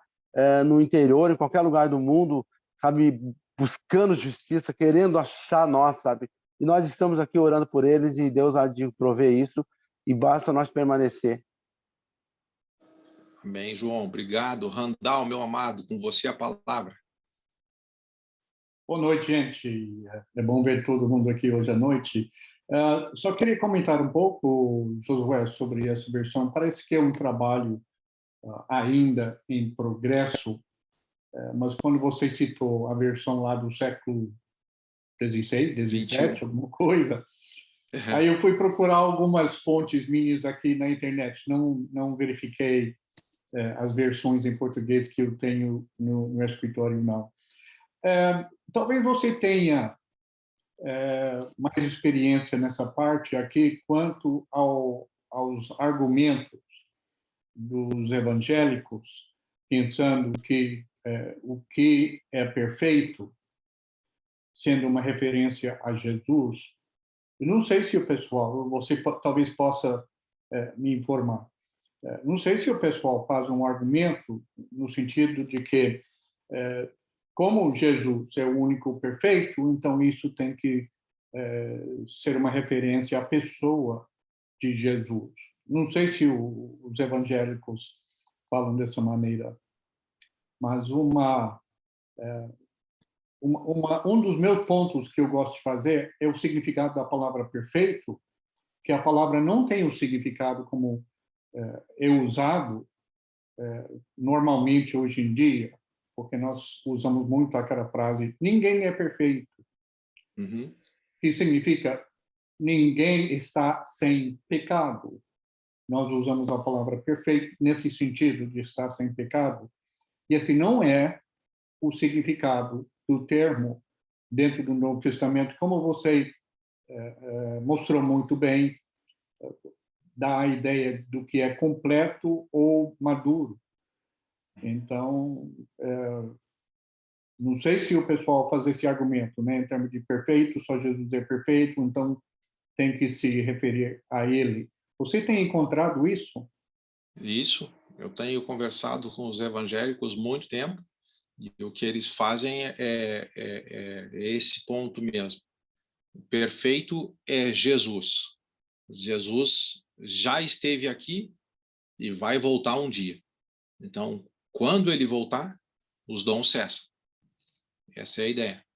no interior, em qualquer lugar do mundo, sabe, buscando justiça, querendo achar nós, sabe, e nós estamos aqui orando por eles, e Deus há de prover isso, e basta nós permanecer. Amém, João. Obrigado. Randall, meu amado, com você a palavra. Boa noite, gente. É bom ver todo mundo aqui hoje à noite. Só queria comentar um pouco, Josué, sobre essa versão. Parece que é um trabalho ainda em progresso, mas quando você citou a versão lá do século XVI, XVII, alguma coisa, aí eu fui procurar algumas fontes minhas aqui na internet. Não verifiquei as versões em português que eu tenho no escritório, não. Talvez você tenha mais experiência nessa parte aqui quanto aos argumentos dos evangélicos, pensando que o que é perfeito, sendo uma referência a Jesus. Eu não sei se o pessoal, você talvez possa me informar, não sei se o pessoal faz um argumento no sentido de que como Jesus é o único perfeito, então isso tem que ser uma referência à pessoa de Jesus. Não sei se os evangélicos falam dessa maneira, mas um dos meus pontos que eu gosto de fazer é o significado da palavra perfeito, que a palavra não tem o significado como é usado normalmente hoje em dia, porque nós usamos muito aquela frase, ninguém é perfeito. Uhum. Que significa, ninguém está sem pecado. Nós usamos a palavra perfeito nesse sentido de estar sem pecado. E esse não é o significado do termo dentro do Novo Testamento, como você mostrou muito bem, dá a ideia do que é completo ou maduro. Então, não sei se o pessoal faz esse argumento, né, em termos de perfeito, só Jesus é perfeito, então tem que se referir a ele. Você tem encontrado isso? Isso. Eu tenho conversado com os evangélicos muito tempo, e o que eles fazem é esse ponto mesmo. O perfeito é Jesus. Jesus já esteve aqui e vai voltar um dia. Então, quando ele voltar, os dons cessam. Essa é a ideia.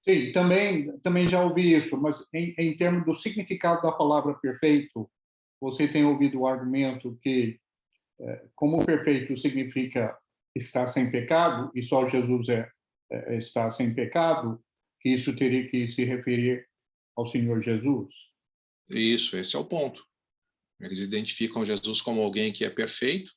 Sim, também já ouvi isso, mas em termos do significado da palavra perfeito, você tem ouvido o argumento que, como perfeito significa estar sem pecado, e só Jesus está sem pecado, que isso teria que se referir ao Senhor Jesus. Isso, esse é o ponto. Eles identificam Jesus como alguém que é perfeito,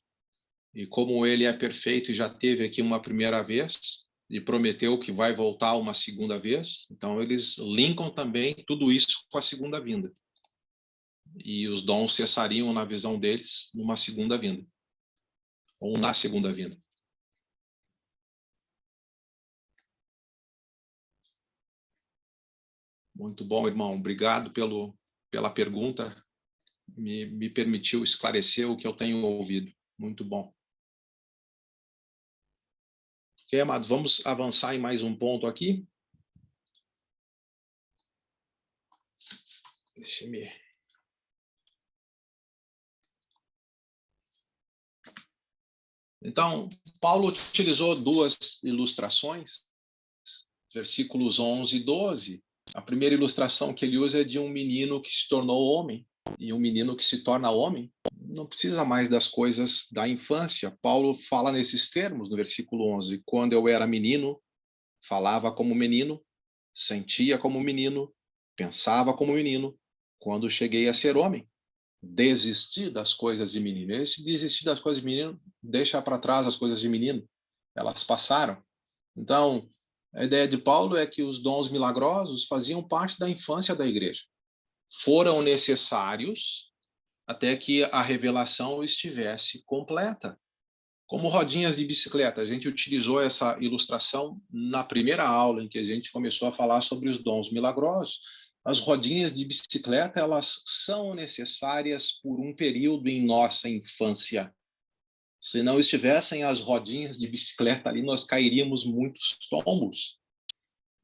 e como ele é perfeito e já teve aqui uma primeira vez, e prometeu que vai voltar uma segunda vez, então eles linkam também tudo isso com a segunda vinda. E os dons cessariam na visão deles numa segunda vinda. Ou na segunda vinda. Muito bom, irmão. Obrigado pela pergunta. Me permitiu esclarecer o que eu tenho ouvido. Muito bom. Ok, amados, vamos avançar em mais um ponto aqui. Deixa-me... Então, Paulo utilizou duas ilustrações, versículos 11 e 12. A primeira ilustração que ele usa é de um menino que se tornou homem, e um menino que se torna homem não precisa mais das coisas da infância. Paulo fala nesses termos no versículo 11. Quando eu era menino, falava como menino, sentia como menino, pensava como menino. Quando cheguei a ser homem, desistir das coisas de menino. Esse desistir das coisas de menino deixa para trás as coisas de menino. Elas passaram. Então, a ideia de Paulo é que os dons milagrosos faziam parte da infância da igreja. Foram necessários até que a revelação estivesse completa. Como rodinhas de bicicleta, a gente utilizou essa ilustração na primeira aula em que a gente começou a falar sobre os dons milagrosos. As rodinhas de bicicleta, elas são necessárias por um período em nossa infância. Se não estivessem as rodinhas de bicicleta ali, nós cairíamos muitos tombos.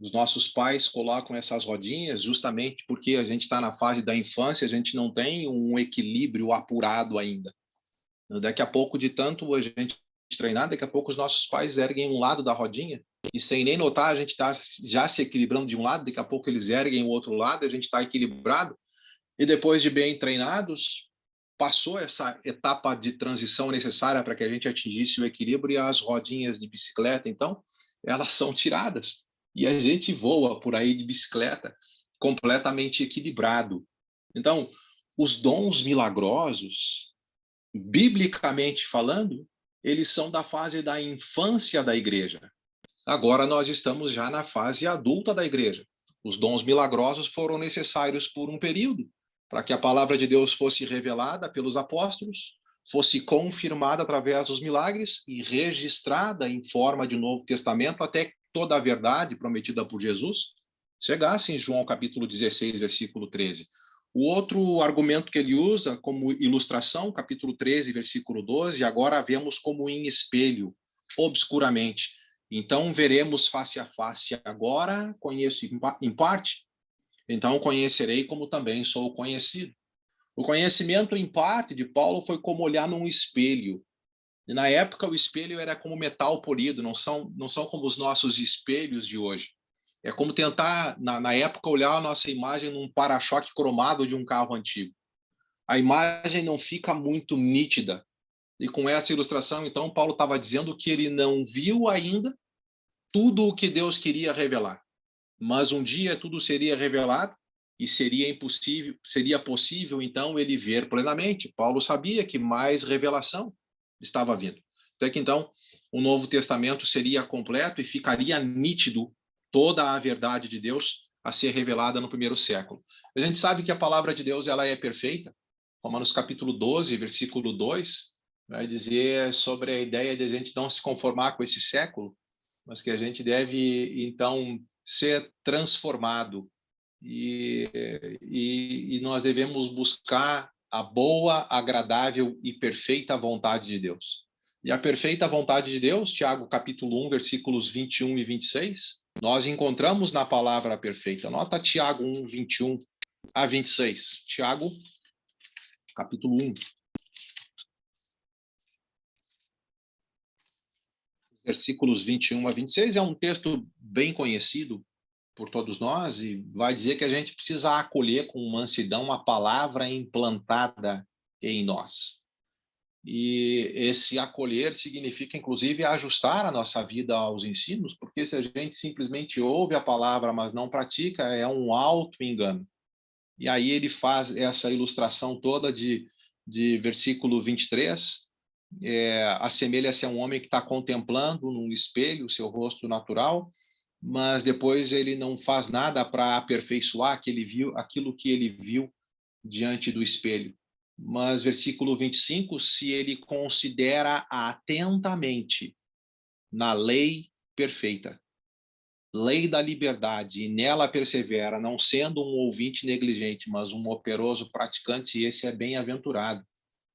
Os nossos pais colocam essas rodinhas justamente porque a gente está na fase da infância, a gente não tem um equilíbrio apurado ainda. Daqui a pouco, de tanto a gente treinar, daqui a pouco os nossos pais erguem um lado da rodinha e sem nem notar a gente está já se equilibrando de um lado, daqui a pouco eles erguem o outro lado, a gente está equilibrado e depois de bem treinados, passou essa etapa de transição necessária para que a gente atingisse o equilíbrio e as rodinhas de bicicleta, então, elas são tiradas e a gente voa por aí de bicicleta completamente equilibrado. Então, os dons milagrosos, biblicamente falando, eles são da fase da infância da igreja. Agora nós estamos já na fase adulta da igreja. Os dons milagrosos foram necessários por um período, para que a palavra de Deus fosse revelada pelos apóstolos, fosse confirmada através dos milagres e registrada em forma de Novo Testamento, até que toda a verdade prometida por Jesus chegasse em João capítulo 16, versículo 13. O outro argumento que ele usa como ilustração, capítulo 13, versículo 12, agora vemos como em espelho, obscuramente. Então veremos face a face. Agora conheço em parte, então conhecerei como também sou conhecido. O conhecimento em parte de Paulo foi como olhar num espelho. E na época o espelho era como metal polido, não são como os nossos espelhos de hoje. É como tentar, na época, olhar a nossa imagem num para-choque cromado de um carro antigo. A imagem não fica muito nítida. E com essa ilustração, então, Paulo estava dizendo que ele não viu ainda tudo o que Deus queria revelar. Mas um dia tudo seria revelado e seria possível, então, ele ver plenamente. Paulo sabia que mais revelação estava vindo. Até que, então, o Novo Testamento seria completo e ficaria nítido toda a verdade de Deus a ser revelada no primeiro século. A gente sabe que a palavra de Deus ela é perfeita. Romanos capítulo 12, versículo 2, vai dizer sobre a ideia de a gente não se conformar com esse século, mas que a gente deve, então, ser transformado e nós devemos buscar a boa, agradável e perfeita vontade de Deus. E a perfeita vontade de Deus, Tiago capítulo 1, versículos 21 e 26, nós encontramos na palavra perfeita. Nota Tiago 1, 21 a 26. Tiago, capítulo 1. Versículos 21 a 26 é um texto bem conhecido por todos nós e vai dizer que a gente precisa acolher com mansidão a palavra implantada em nós. E esse acolher significa, inclusive, ajustar a nossa vida aos ensinos, porque se a gente simplesmente ouve a palavra, mas não pratica, é um auto-engano. E aí ele faz essa ilustração toda de versículo 23, assemelha-se a um homem que está contemplando num espelho o seu rosto natural, mas depois ele não faz nada para aperfeiçoar aquilo que ele viu diante do espelho. Mas versículo 25, se ele considera atentamente na lei perfeita, lei da liberdade, e nela persevera, não sendo um ouvinte negligente, mas um operoso praticante, esse é bem-aventurado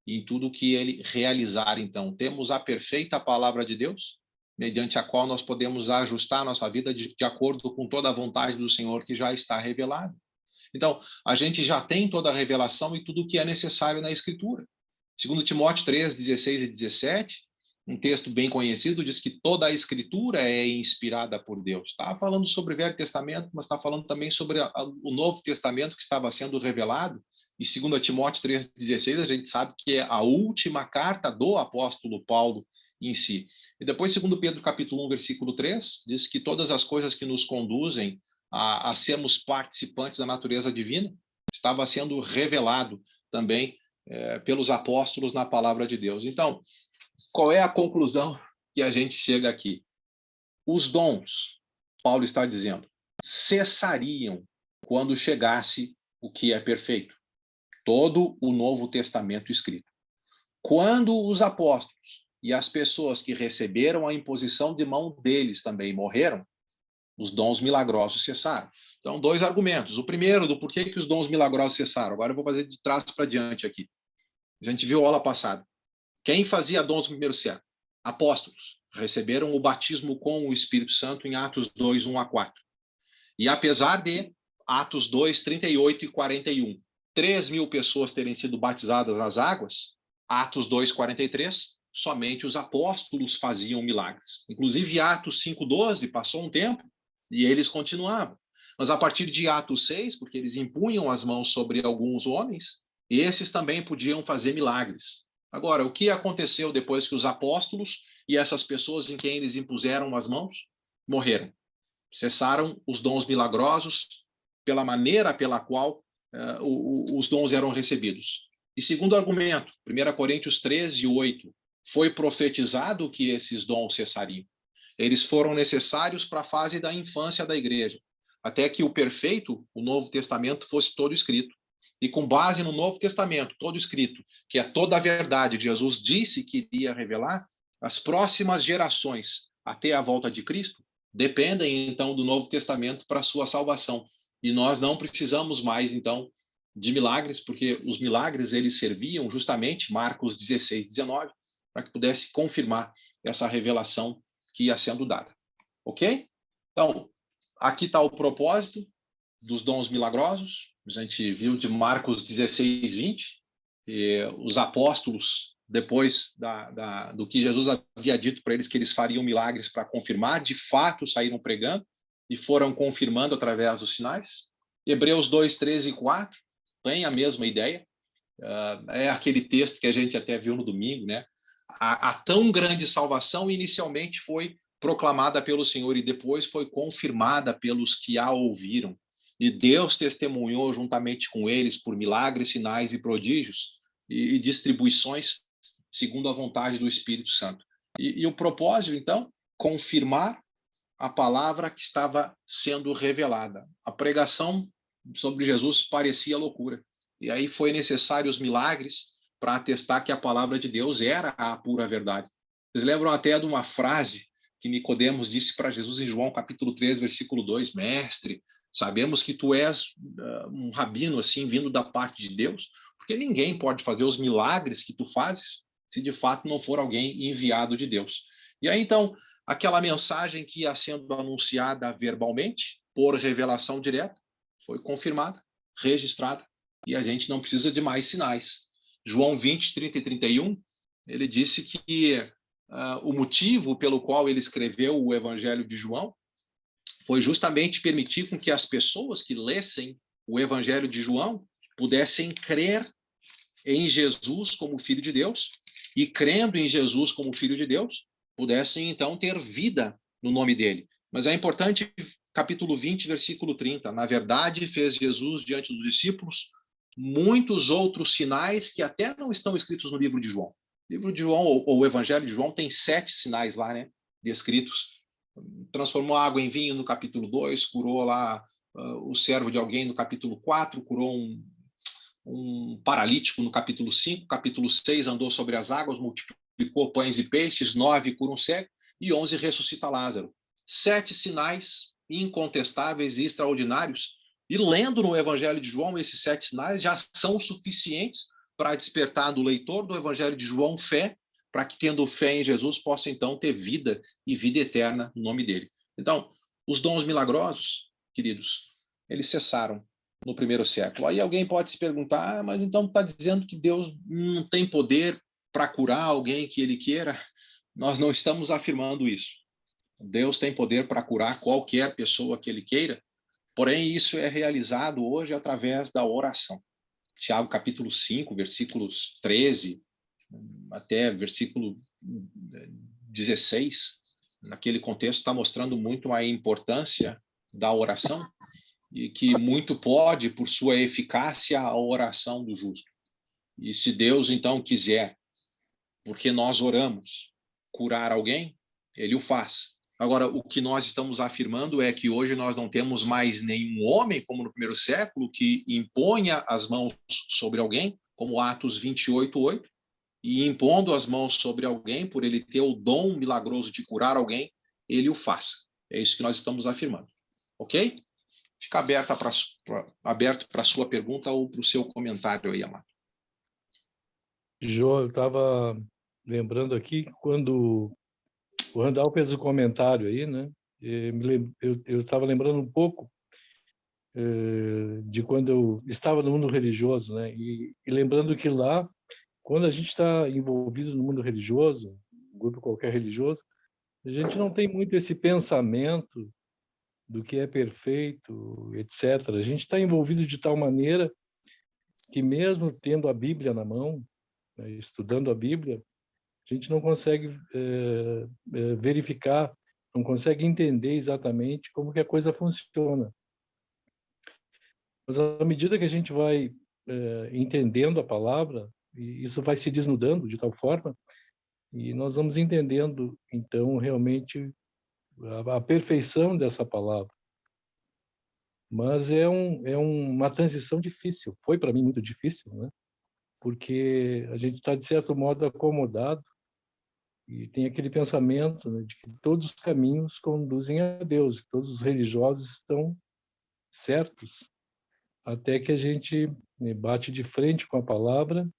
em tudo que ele realizar. Então, temos a perfeita palavra de Deus, mediante a qual nós podemos ajustar a nossa vida de acordo com toda a vontade do Senhor que já está revelada. Então, a gente já tem toda a revelação e tudo o que é necessário na Escritura. Segundo Timóteo 3, 16 e 17, um texto bem conhecido, diz que toda a Escritura é inspirada por Deus. Está falando sobre o Velho Testamento, mas está falando também sobre o Novo Testamento que estava sendo revelado. E segundo Timóteo 3, 16, a gente sabe que é a última carta do apóstolo Paulo em si. E depois, segundo Pedro capítulo 1, versículo 3, diz que todas as coisas que nos conduzem a sermos participantes da natureza divina, estava sendo revelado também pelos apóstolos na palavra de Deus. Então, qual é a conclusão que a gente chega aqui? Os dons, Paulo está dizendo, cessariam quando chegasse o que é perfeito. Todo o Novo Testamento escrito. Quando os apóstolos e as pessoas que receberam a imposição de mão deles também morreram, os dons milagrosos cessaram. Então, 2 argumentos. O primeiro, do porquê que os dons milagrosos cessaram. Agora eu vou fazer de trás para diante aqui. A gente viu a aula passada. Quem fazia dons no primeiro século? Apóstolos. Receberam o batismo com o Espírito Santo em Atos 2, 1 a 4. E apesar de Atos 2, 38 e 41, 3.000 pessoas terem sido batizadas nas águas, Atos 2, 43, somente os apóstolos faziam milagres. Inclusive, Atos 5, 12, passou um tempo e eles continuavam. Mas a partir de Atos 6, porque eles impunham as mãos sobre alguns homens, esses também podiam fazer milagres. Agora, o que aconteceu depois que os apóstolos e essas pessoas em quem eles impuseram as mãos morreram? Cessaram os dons milagrosos pela maneira pela qual os dons eram recebidos. E segundo argumento, 1 Coríntios 13, 8, foi profetizado que esses dons cessariam. Eles foram necessários para a fase da infância da igreja, até que o perfeito, o Novo Testamento, fosse todo escrito. E com base no Novo Testamento, todo escrito, que é toda a verdade, Jesus disse que iria revelar, as próximas gerações, até a volta de Cristo, dependem, então, do Novo Testamento para a sua salvação. E nós não precisamos mais, então, de milagres, porque os milagres, eles serviam justamente, Marcos 16, 19, para que pudesse confirmar essa revelação que ia sendo dada. Ok? Então, aqui está o propósito dos dons milagrosos. A gente viu de Marcos 16, 20, e os apóstolos, depois do que Jesus havia dito para eles que eles fariam milagres para confirmar, de fato saíram pregando e foram confirmando através dos sinais. Hebreus 2, 13 e 4 tem a mesma ideia. É aquele texto que a gente até viu no domingo, né? A tão grande salvação inicialmente foi proclamada pelo Senhor e depois foi confirmada pelos que a ouviram. E Deus testemunhou juntamente com eles por milagres, sinais e prodígios e distribuições segundo a vontade do Espírito Santo. E o propósito, então, confirmar a palavra que estava sendo revelada. A pregação sobre Jesus parecia loucura. E aí foi necessário os milagres para atestar que a palavra de Deus era a pura verdade. Vocês lembram até de uma frase que Nicodemos disse para Jesus em João capítulo 3, versículo 2, mestre, sabemos que tu és um rabino assim, vindo da parte de Deus, porque ninguém pode fazer os milagres que tu fazes se de fato não for alguém enviado de Deus. E aí então, aquela mensagem que ia sendo anunciada verbalmente, por revelação direta, foi confirmada, registrada, e a gente não precisa de mais sinais. João 20, 30 e 31, ele disse que o motivo pelo qual ele escreveu o Evangelho de João foi justamente permitir com que as pessoas que lessem o Evangelho de João pudessem crer em Jesus como Filho de Deus e, crendo em Jesus como Filho de Deus, pudessem, então, ter vida no nome dele. Mas é importante, capítulo 20, versículo 30, na verdade, fez Jesus diante dos discípulos muitos outros sinais que até não estão escritos no livro de João. O livro de João, ou o Evangelho de João, tem 7 sinais lá, né, descritos. Transformou a água em vinho no capítulo 2, curou lá o servo de alguém no capítulo 4, curou um paralítico no capítulo 5, capítulo 6 andou sobre as águas, multiplicou pães e peixes, 9 cura um cego e 11 ressuscita Lázaro. 7 sinais incontestáveis e extraordinários. E lendo no Evangelho de João, esses 7 sinais já são suficientes para despertar do leitor do Evangelho de João fé, para que, tendo fé em Jesus, possa, então, ter vida e vida eterna no nome dele. Então, os dons milagrosos, queridos, eles cessaram no primeiro século. Aí alguém pode se perguntar, mas então está dizendo que Deus não tem poder para curar alguém que ele queira? Nós não estamos afirmando isso. Deus tem poder para curar qualquer pessoa que ele queira, porém isso é realizado hoje através da oração. Tiago capítulo 5, versículos 13 até versículo 16, naquele contexto está mostrando muito a importância da oração e que muito pode, por sua eficácia, a oração do justo. E se Deus, então, quiser, porque nós oramos, curar alguém, ele o faz. Agora, o que nós estamos afirmando é que hoje nós não temos mais nenhum homem, como no primeiro século, que imponha as mãos sobre alguém, como Atos 28:8, e impondo as mãos sobre alguém, por ele ter o dom milagroso de curar alguém, ele o faça. É isso que nós estamos afirmando. Ok? Fica aberto para a sua pergunta ou para o seu comentário aí, Amado. Jô, eu estava lembrando aqui, quando o Randall fez o comentário aí, né? Eu estava lembrando um pouco de quando eu estava no mundo religioso, né? E lembrando que lá, quando a gente está envolvido no mundo religioso, um grupo qualquer religioso, a gente não tem muito esse pensamento do que é perfeito, etc. A gente está envolvido de tal maneira que mesmo tendo a Bíblia na mão, né, estudando a Bíblia, a gente não consegue verificar, não consegue entender exatamente como que a coisa funciona. Mas à medida que a gente vai entendendo a palavra, e isso vai se desnudando de tal forma, e nós vamos entendendo, então, realmente a perfeição dessa palavra. Mas é uma transição difícil, foi para mim muito difícil, né? Porque a gente está, de certo modo, acomodado e tem aquele pensamento, né, de que todos os caminhos conduzem a Deus, que todos os religiosos estão certos, até que a gente, né, bate de frente com a palavra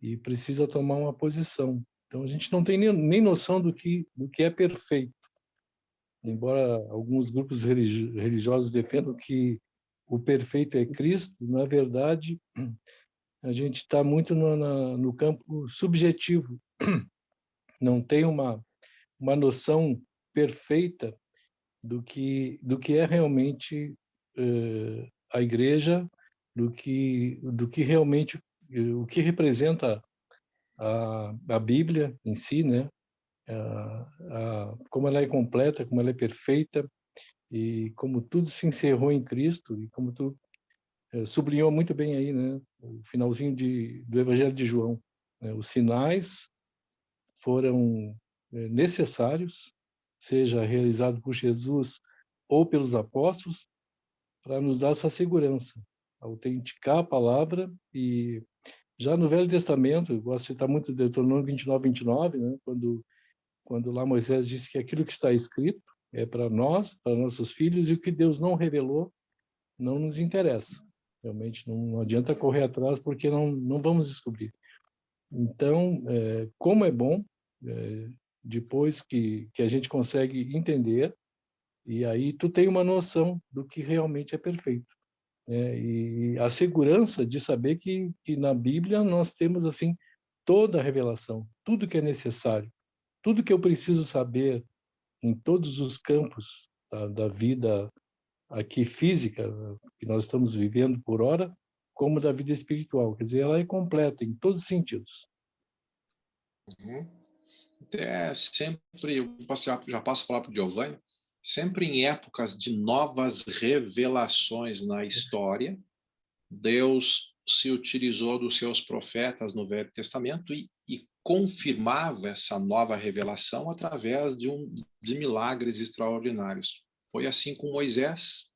e precisa tomar uma posição. Então, a gente não tem nem noção do que é perfeito. Embora alguns grupos religiosos defendam que o perfeito é Cristo, na verdade, a gente está muito no campo subjetivo. Não tem uma noção perfeita do que é realmente a igreja, do que realmente, o que representa a Bíblia em si, né? Como ela é completa, como ela é perfeita, e como tudo se encerrou em Cristo, e como tu sublinhou muito bem aí, né? O finalzinho do Evangelho de João, né? Os sinais foram necessários, seja realizado por Jesus ou pelos apóstolos, para nos dar essa segurança, autenticar a palavra. E já no Velho Testamento, eu gosto de citar muito Deuteronômio 29:29, né? Quando lá Moisés disse que aquilo que está escrito é para nós, para nossos filhos, e o que Deus não revelou não nos interessa. Realmente não adianta correr atrás, porque não vamos descobrir. Então, como é bom, depois que a gente consegue entender, e aí tu tem uma noção do que realmente é perfeito, né? E a segurança de saber que na Bíblia nós temos, assim, toda a revelação, tudo que é necessário, tudo que eu preciso saber em todos os campos da vida aqui física, que nós estamos vivendo por hora, como da vida espiritual. Quer dizer, ela é completa em todos os sentidos. Uhum. Até sempre, eu já passo a falar para o Giovanni, sempre em épocas de novas revelações na história, Deus se utilizou dos seus profetas no Velho Testamento e confirmava essa nova revelação através de milagres extraordinários. Foi assim com Moisés.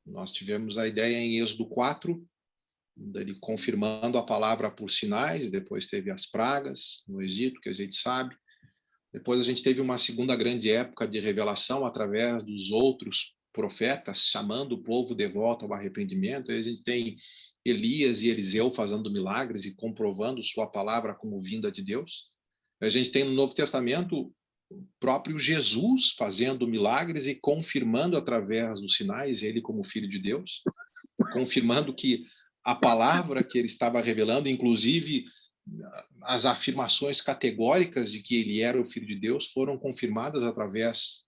Nós tivemos a ideia em Êxodo 4, dele confirmando a palavra por sinais, depois teve as pragas no Egito, que a gente sabe. Depois a gente teve uma segunda grande época de revelação através dos outros profetas, chamando o povo de volta ao arrependimento. Aí a gente tem Elias e Eliseu fazendo milagres e comprovando sua palavra como vinda de Deus. A gente tem no Novo Testamento o próprio Jesus fazendo milagres e confirmando através dos sinais ele como filho de Deus, confirmando que a palavra que ele estava revelando, inclusive as afirmações categóricas de que ele era o Filho de Deus, foram confirmadas através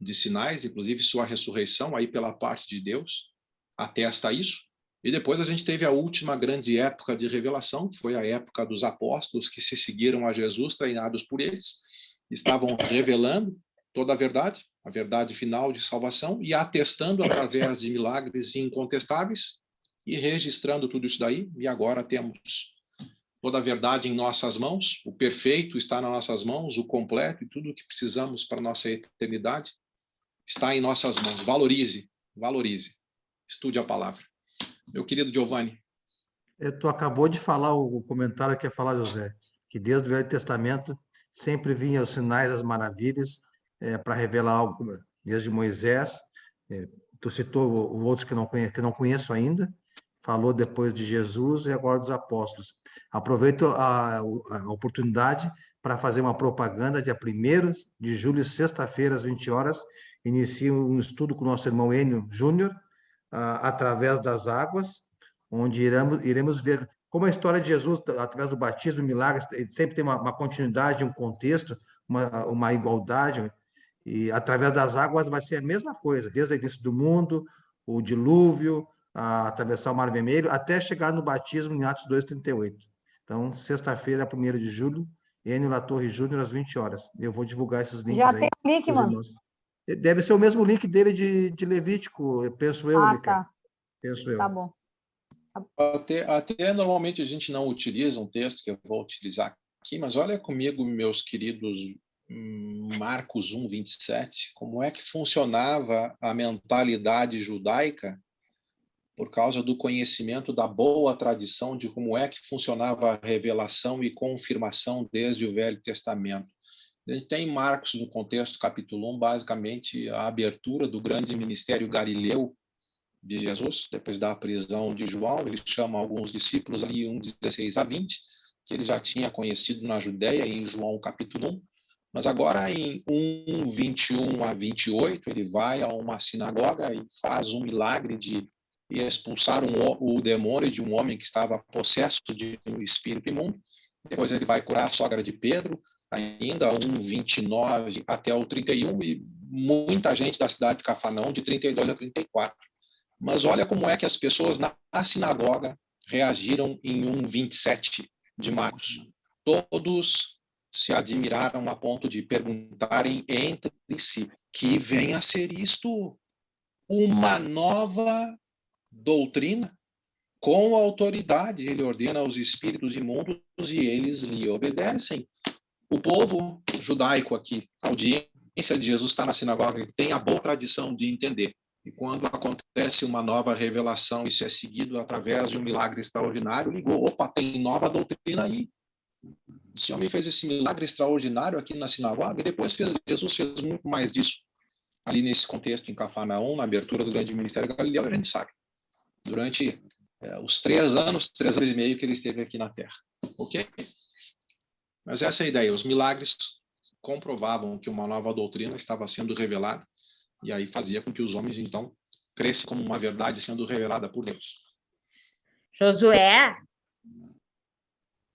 de sinais, inclusive sua ressurreição aí pela parte de Deus atesta isso. E depois a gente teve a última grande época de revelação, que foi a época dos apóstolos que se seguiram a Jesus, treinados por eles, estavam revelando toda a verdade final de salvação, e atestando através de milagres incontestáveis, e registrando tudo isso daí. E agora temos toda a verdade em nossas mãos, o perfeito está nas nossas mãos, o completo e tudo o que precisamos para a nossa eternidade está em nossas mãos. Valorize, valorize. Estude a palavra. Meu querido Giovanni. Tu acabou de falar o comentário que ia falar, José, que desde o Velho Testamento sempre vinham os sinais, as maravilhas, para revelar algo, desde Moisés. Tu citou outros que não conheço ainda, falou depois de Jesus e agora dos apóstolos. Aproveito a oportunidade para fazer uma propaganda. Dia 1º de julho, sexta-feira, às 20 horas, inicia um estudo com o nosso irmão Enio Júnior, através das águas, onde iremos ver como a história de Jesus, através do batismo, milagres, sempre tem uma continuidade, um contexto, uma igualdade, e através das águas vai ser a mesma coisa, desde o início do mundo, o dilúvio, atravessar o Mar Vermelho, até chegar no batismo em Atos 2:38. Então, sexta-feira, 1º de julho, Enio Latorre Júnior, às 20 horas. Eu vou divulgar esses links Já aí. tem o link, mano? Deve ser o mesmo link dele de Levítico, penso eu, Lica. Tá. Penso eu. Tá bom. Até normalmente a gente não utiliza um texto que eu vou utilizar aqui, mas olha comigo, meus queridos, Marcos 1:27, como é que funcionava a mentalidade judaica por causa do conhecimento da boa tradição de como é que funcionava a revelação e confirmação desde o Velho Testamento. A gente tem em Marcos, no contexto capítulo 1, basicamente a abertura do grande ministério galileu de Jesus, depois da prisão de João. Ele chama alguns discípulos ali, 1:16-20, que ele já tinha conhecido na Judéia, em João capítulo 1, mas agora em 1:21-28, ele vai a uma sinagoga e faz um milagre de expulsar o demônio de um homem que estava possesso de um espírito imundo. Depois ele vai curar a sogra de Pedro, ainda 1:29 até o 31, e muita gente da cidade de Cafarnaum, de 32-34. Mas olha como é que as pessoas na sinagoga reagiram em 1:27 de Marcos. Todos se admiraram a ponto de perguntarem entre si: que vem a ser isto? Uma nova doutrina? Com autoridade ele ordena aos espíritos imundos e eles lhe obedecem. O povo judaico aqui, a audiência de Jesus está na sinagoga, tem a boa tradição de entender. E quando acontece uma nova revelação, isso é seguido através de um milagre extraordinário, ligou: opa, tem nova doutrina aí. Esse homem fez esse milagre extraordinário aqui na sinagoga, e depois Jesus fez muito mais disso. Ali nesse contexto, em Cafarnaum, na abertura do grande ministério galileu, a gente sabe. Durante os 3 anos e meio que ele esteve aqui na Terra. Ok? Mas essa é a ideia. Os milagres comprovavam que uma nova doutrina estava sendo revelada, e aí fazia com que os homens, então, crescem como uma verdade sendo revelada por Deus. Josué?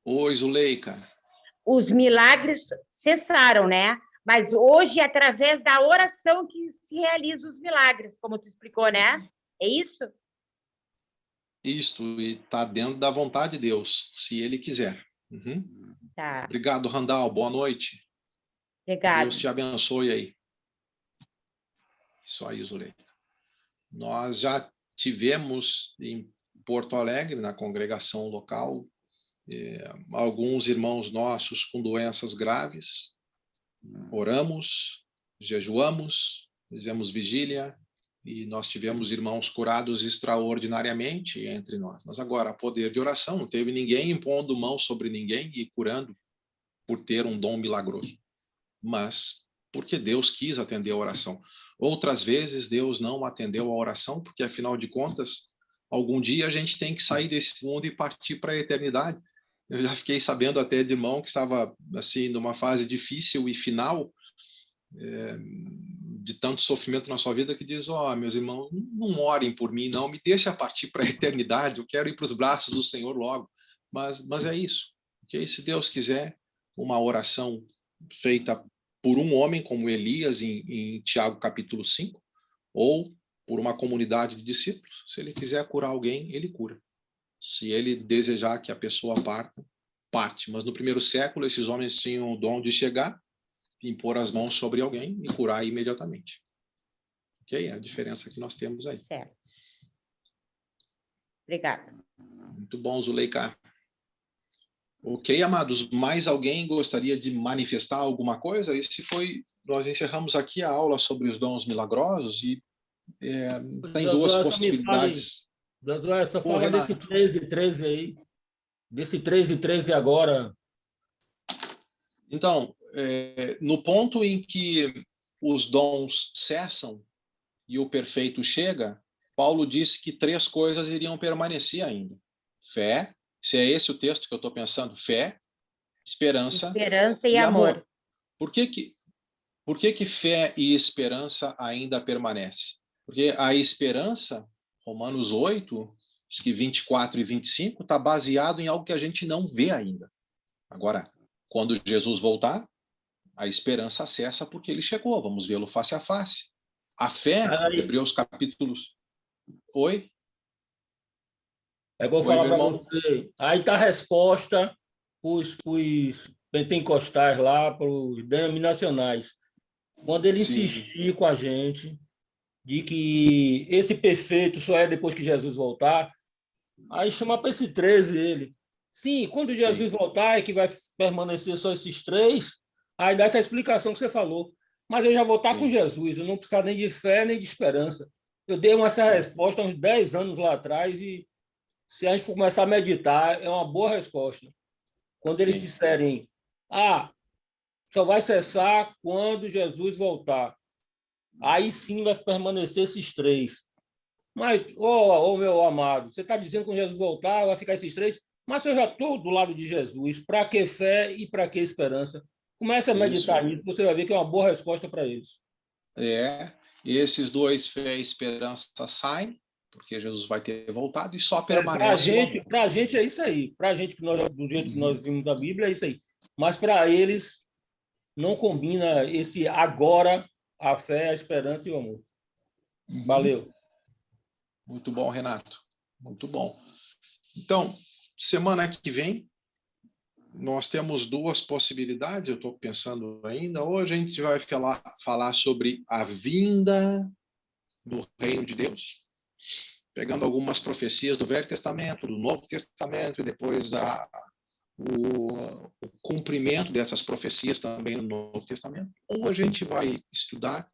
Oi, Zuleika. Os milagres cessaram, né? Mas hoje, através da oração que se realiza os milagres, como tu explicou, né? É isso? Isto, e está dentro da vontade de Deus, se Ele quiser. Uhum. Tá. Obrigado, Randall. Boa noite. Obrigado. Deus te abençoe aí. Isso aí, Zuleika. Nós já tivemos em Porto Alegre, na congregação local, alguns irmãos nossos com doenças graves. Oramos, jejuamos, fizemos vigília, e nós tivemos irmãos curados extraordinariamente entre nós. Mas agora, poder de oração, não teve ninguém impondo mão sobre ninguém e curando por ter um dom milagroso. Mas porque Deus quis atender a oração. Outras vezes, Deus não atendeu a oração, porque, afinal de contas, algum dia a gente tem que sair desse mundo e partir para a eternidade. Eu já fiquei sabendo até de irmão que estava assim numa fase difícil e final, de tanto sofrimento na sua vida, que diz: meus irmãos, não orem por mim, não, me deixa partir para a eternidade, eu quero ir para os braços do Senhor logo. Mas é isso, okay? Se Deus quiser, uma oração feita por um homem como Elias em Tiago capítulo 5, ou por uma comunidade de discípulos, se ele quiser curar alguém, ele cura. Se ele desejar que a pessoa parte. Mas no primeiro século, esses homens tinham o dom de chegar, impor as mãos sobre alguém e curar imediatamente. Ok? É a diferença que nós temos aí. Certo. Obrigada. Muito bom, Zuleika. Ok, amados, mais alguém gostaria de manifestar alguma coisa? Nós encerramos aqui a aula sobre os dons milagrosos e tem duas Josué, só me fale, possibilidades. Josué, só Ô, fala desse Renato. 13 aí, desse 13 agora. Então, no ponto em que os dons cessam e o perfeito chega, Paulo disse que 3 coisas iriam permanecer ainda. Fé, se é esse o texto que eu estou pensando, fé, esperança e amor. Por que que fé e esperança ainda permanecem? Porque a esperança, Romanos 8, acho que 24 e 25, está baseado em algo que a gente não vê ainda. Agora, quando Jesus voltar, a esperança cessa porque ele chegou, vamos vê-lo face a face. A fé, Hebreus capítulos... Oi? É que eu vou falar para você. Aí está a resposta para os pentecostais lá, para os denominacionais. Quando ele insistir com a gente de que esse perfeito só é depois que Jesus voltar, aí chama para esse 13 ele. Sim, quando Jesus voltar é que vai permanecer só esses 3, aí dá essa explicação que você falou. Mas eu já vou estar com Jesus, eu não preciso nem de fé nem de esperança. Eu dei essa resposta há uns 10 anos lá atrás e se a gente for começar a meditar, é uma boa resposta. Quando eles disserem, só vai cessar quando Jesus voltar. Aí sim vai permanecer esses 3. Mas, meu amado, você está dizendo que quando Jesus voltar vai ficar esses 3? Mas eu já estou do lado de Jesus. Para que fé e para que esperança? Comece a meditar nisso, você vai ver que é uma boa resposta para eles. E esses 2, fé e esperança, saem, porque Jesus vai ter voltado, e só permanece... Para a gente é isso aí. Para a gente, do jeito que nós vimos da Bíblia, é isso aí. Mas para eles, não combina esse agora, a fé, a esperança e o amor. Valeu. Muito bom, Renato. Muito bom. Então, semana que vem, nós temos 2 possibilidades, eu estou pensando ainda. Hoje a gente vai falar sobre a vinda do reino de Deus, pegando algumas profecias do Velho Testamento, do Novo Testamento, e depois o cumprimento dessas profecias também no Novo Testamento. Ou a gente vai estudar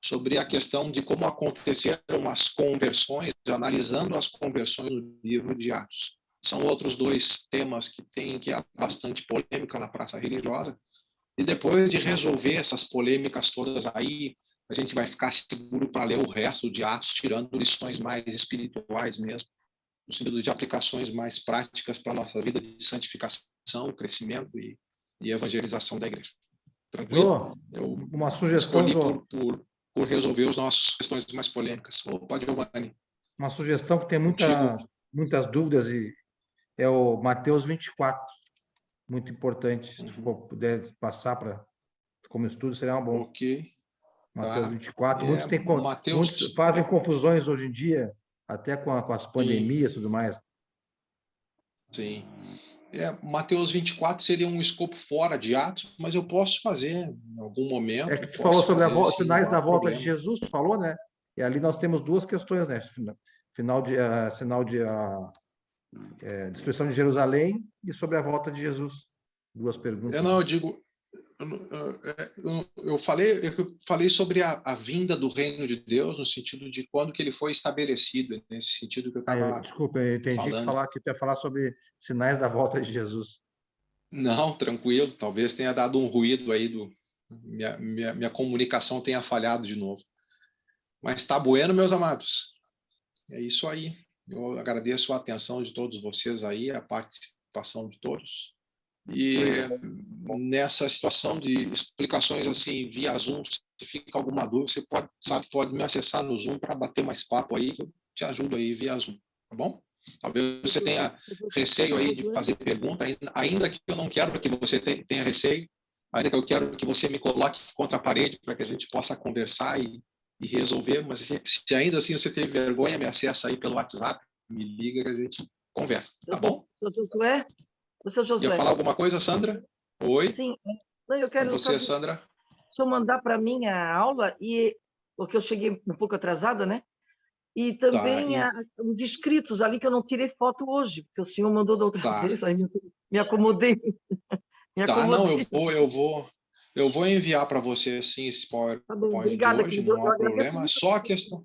sobre a questão de como aconteceram as conversões, analisando as conversões no livro de Atos. São outros 2 temas que há bastante polêmica na praça religiosa. E depois de resolver essas polêmicas todas aí, a gente vai ficar seguro para ler o resto de Atos, tirando lições mais espirituais mesmo, no sentido de aplicações mais práticas para a nossa vida de santificação, crescimento e evangelização da igreja. Tranquilo? Uma sugestão, Jô. Por resolver as nossas questões mais polêmicas. Opa, Giovanni. Uma sugestão que tem muitas dúvidas e é o Mateus 24. Muito importante. Se tu puder passar como estudo, seria uma boa. Ok. Mateus 24. Muitos fazem confusões hoje em dia, até com as pandemias e tudo mais. Sim. Mateus 24 seria um escopo fora de Atos, mas eu posso fazer em algum momento. É que tu falou sobre os sinais da volta de Jesus, tu falou, né? E ali nós temos 2 questões, né? Sinal de destruição de Jerusalém e sobre a volta de Jesus. 2 perguntas. Eu falei sobre a vinda do reino de Deus, no sentido de quando que ele foi estabelecido, nesse sentido que eu estava... Desculpa, eu entendi que tu ia falar sobre sinais da volta de Jesus. Não, tranquilo, talvez tenha dado um ruído aí, minha comunicação tenha falhado de novo. Mas está bueno, meus amados. É isso aí. Eu agradeço a atenção de todos vocês aí, a participação de todos. E nessa situação de explicações assim via Zoom, se fica alguma dúvida, você pode me acessar no Zoom para bater mais papo aí, que eu te ajudo aí via Zoom, tá bom? Talvez você tenha receio aí de fazer pergunta, ainda que eu não quero que você tenha receio, ainda que eu quero que você me coloque contra a parede para que a gente possa conversar e resolver, mas se ainda assim você teve vergonha, me acessa aí pelo WhatsApp, me liga que a gente conversa, tá bom? Seu Josué. Ia falar alguma coisa, Sandra? Oi? Sim. Não, eu quero... Você, Sandra? Deixa eu mandar para mim a aula, porque eu cheguei um pouco atrasada, né? E também os inscritos ali, que eu não tirei foto hoje, porque o senhor mandou da outra vez, aí me acomodei. Não, eu vou enviar para você, sim, esse PowerPoint de hoje, não há problema. Só a questão...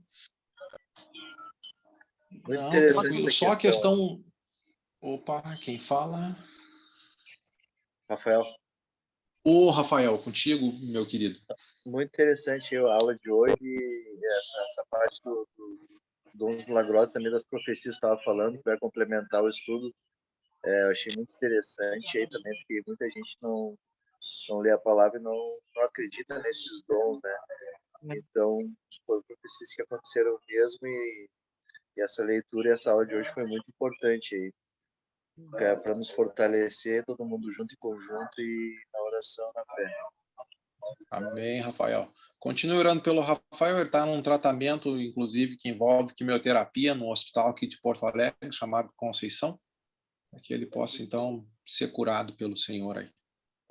Muito Não, interessante tranquilo. essa Só a questão. questão... Opa, quem fala? Rafael. Ô, Rafael, contigo, meu querido. Muito interessante a aula de hoje, essa parte do dons milagrosos, também das profecias que estava falando, que vai complementar o estudo. Eu achei muito interessante aí também, porque muita gente não lê a palavra e não acredita nesses dons, né? Então, foram profecias que aconteceram mesmo, e essa leitura e essa aula de hoje foi muito importante aí, para nos fortalecer, todo mundo junto em conjunto e na oração, na fé. Amém, Rafael. Continue orando pelo Rafael, ele está num tratamento, inclusive, que envolve quimioterapia no hospital aqui de Porto Alegre, chamado Conceição, para que ele possa, então, ser curado pelo Senhor aí.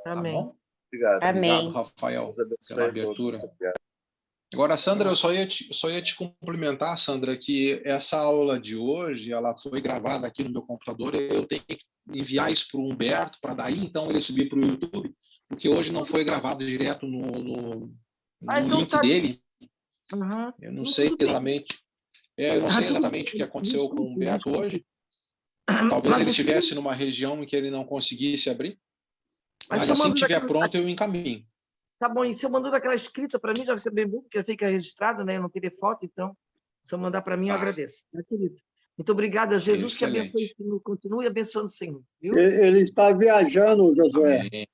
Amém. Tá bom? Obrigado. Obrigado, Rafael, pela abertura. Agora, Sandra, eu só ia te cumprimentar, Sandra, que essa aula de hoje, ela foi gravada aqui no meu computador, eu tenho que enviar isso para o Humberto, para daí, então, ele subir para o YouTube, porque hoje não foi gravado direto no link dele. Eu não sei exatamente... eu não sei exatamente o que aconteceu com o Humberto hoje. Talvez ele estivesse numa região em que ele não conseguisse abrir. Mas assim que estiver pronto, eu encaminho. Tá bom, e se eu mandar daquela escrita para mim, já vai ser bem bom, porque fica registrado, né? Eu não tirei foto, então, se eu mandar para mim, eu agradeço. Querido. Muito obrigada, Jesus, que abençoe, continue abençoando o Senhor. Viu? Ele está viajando, Josué. Amém.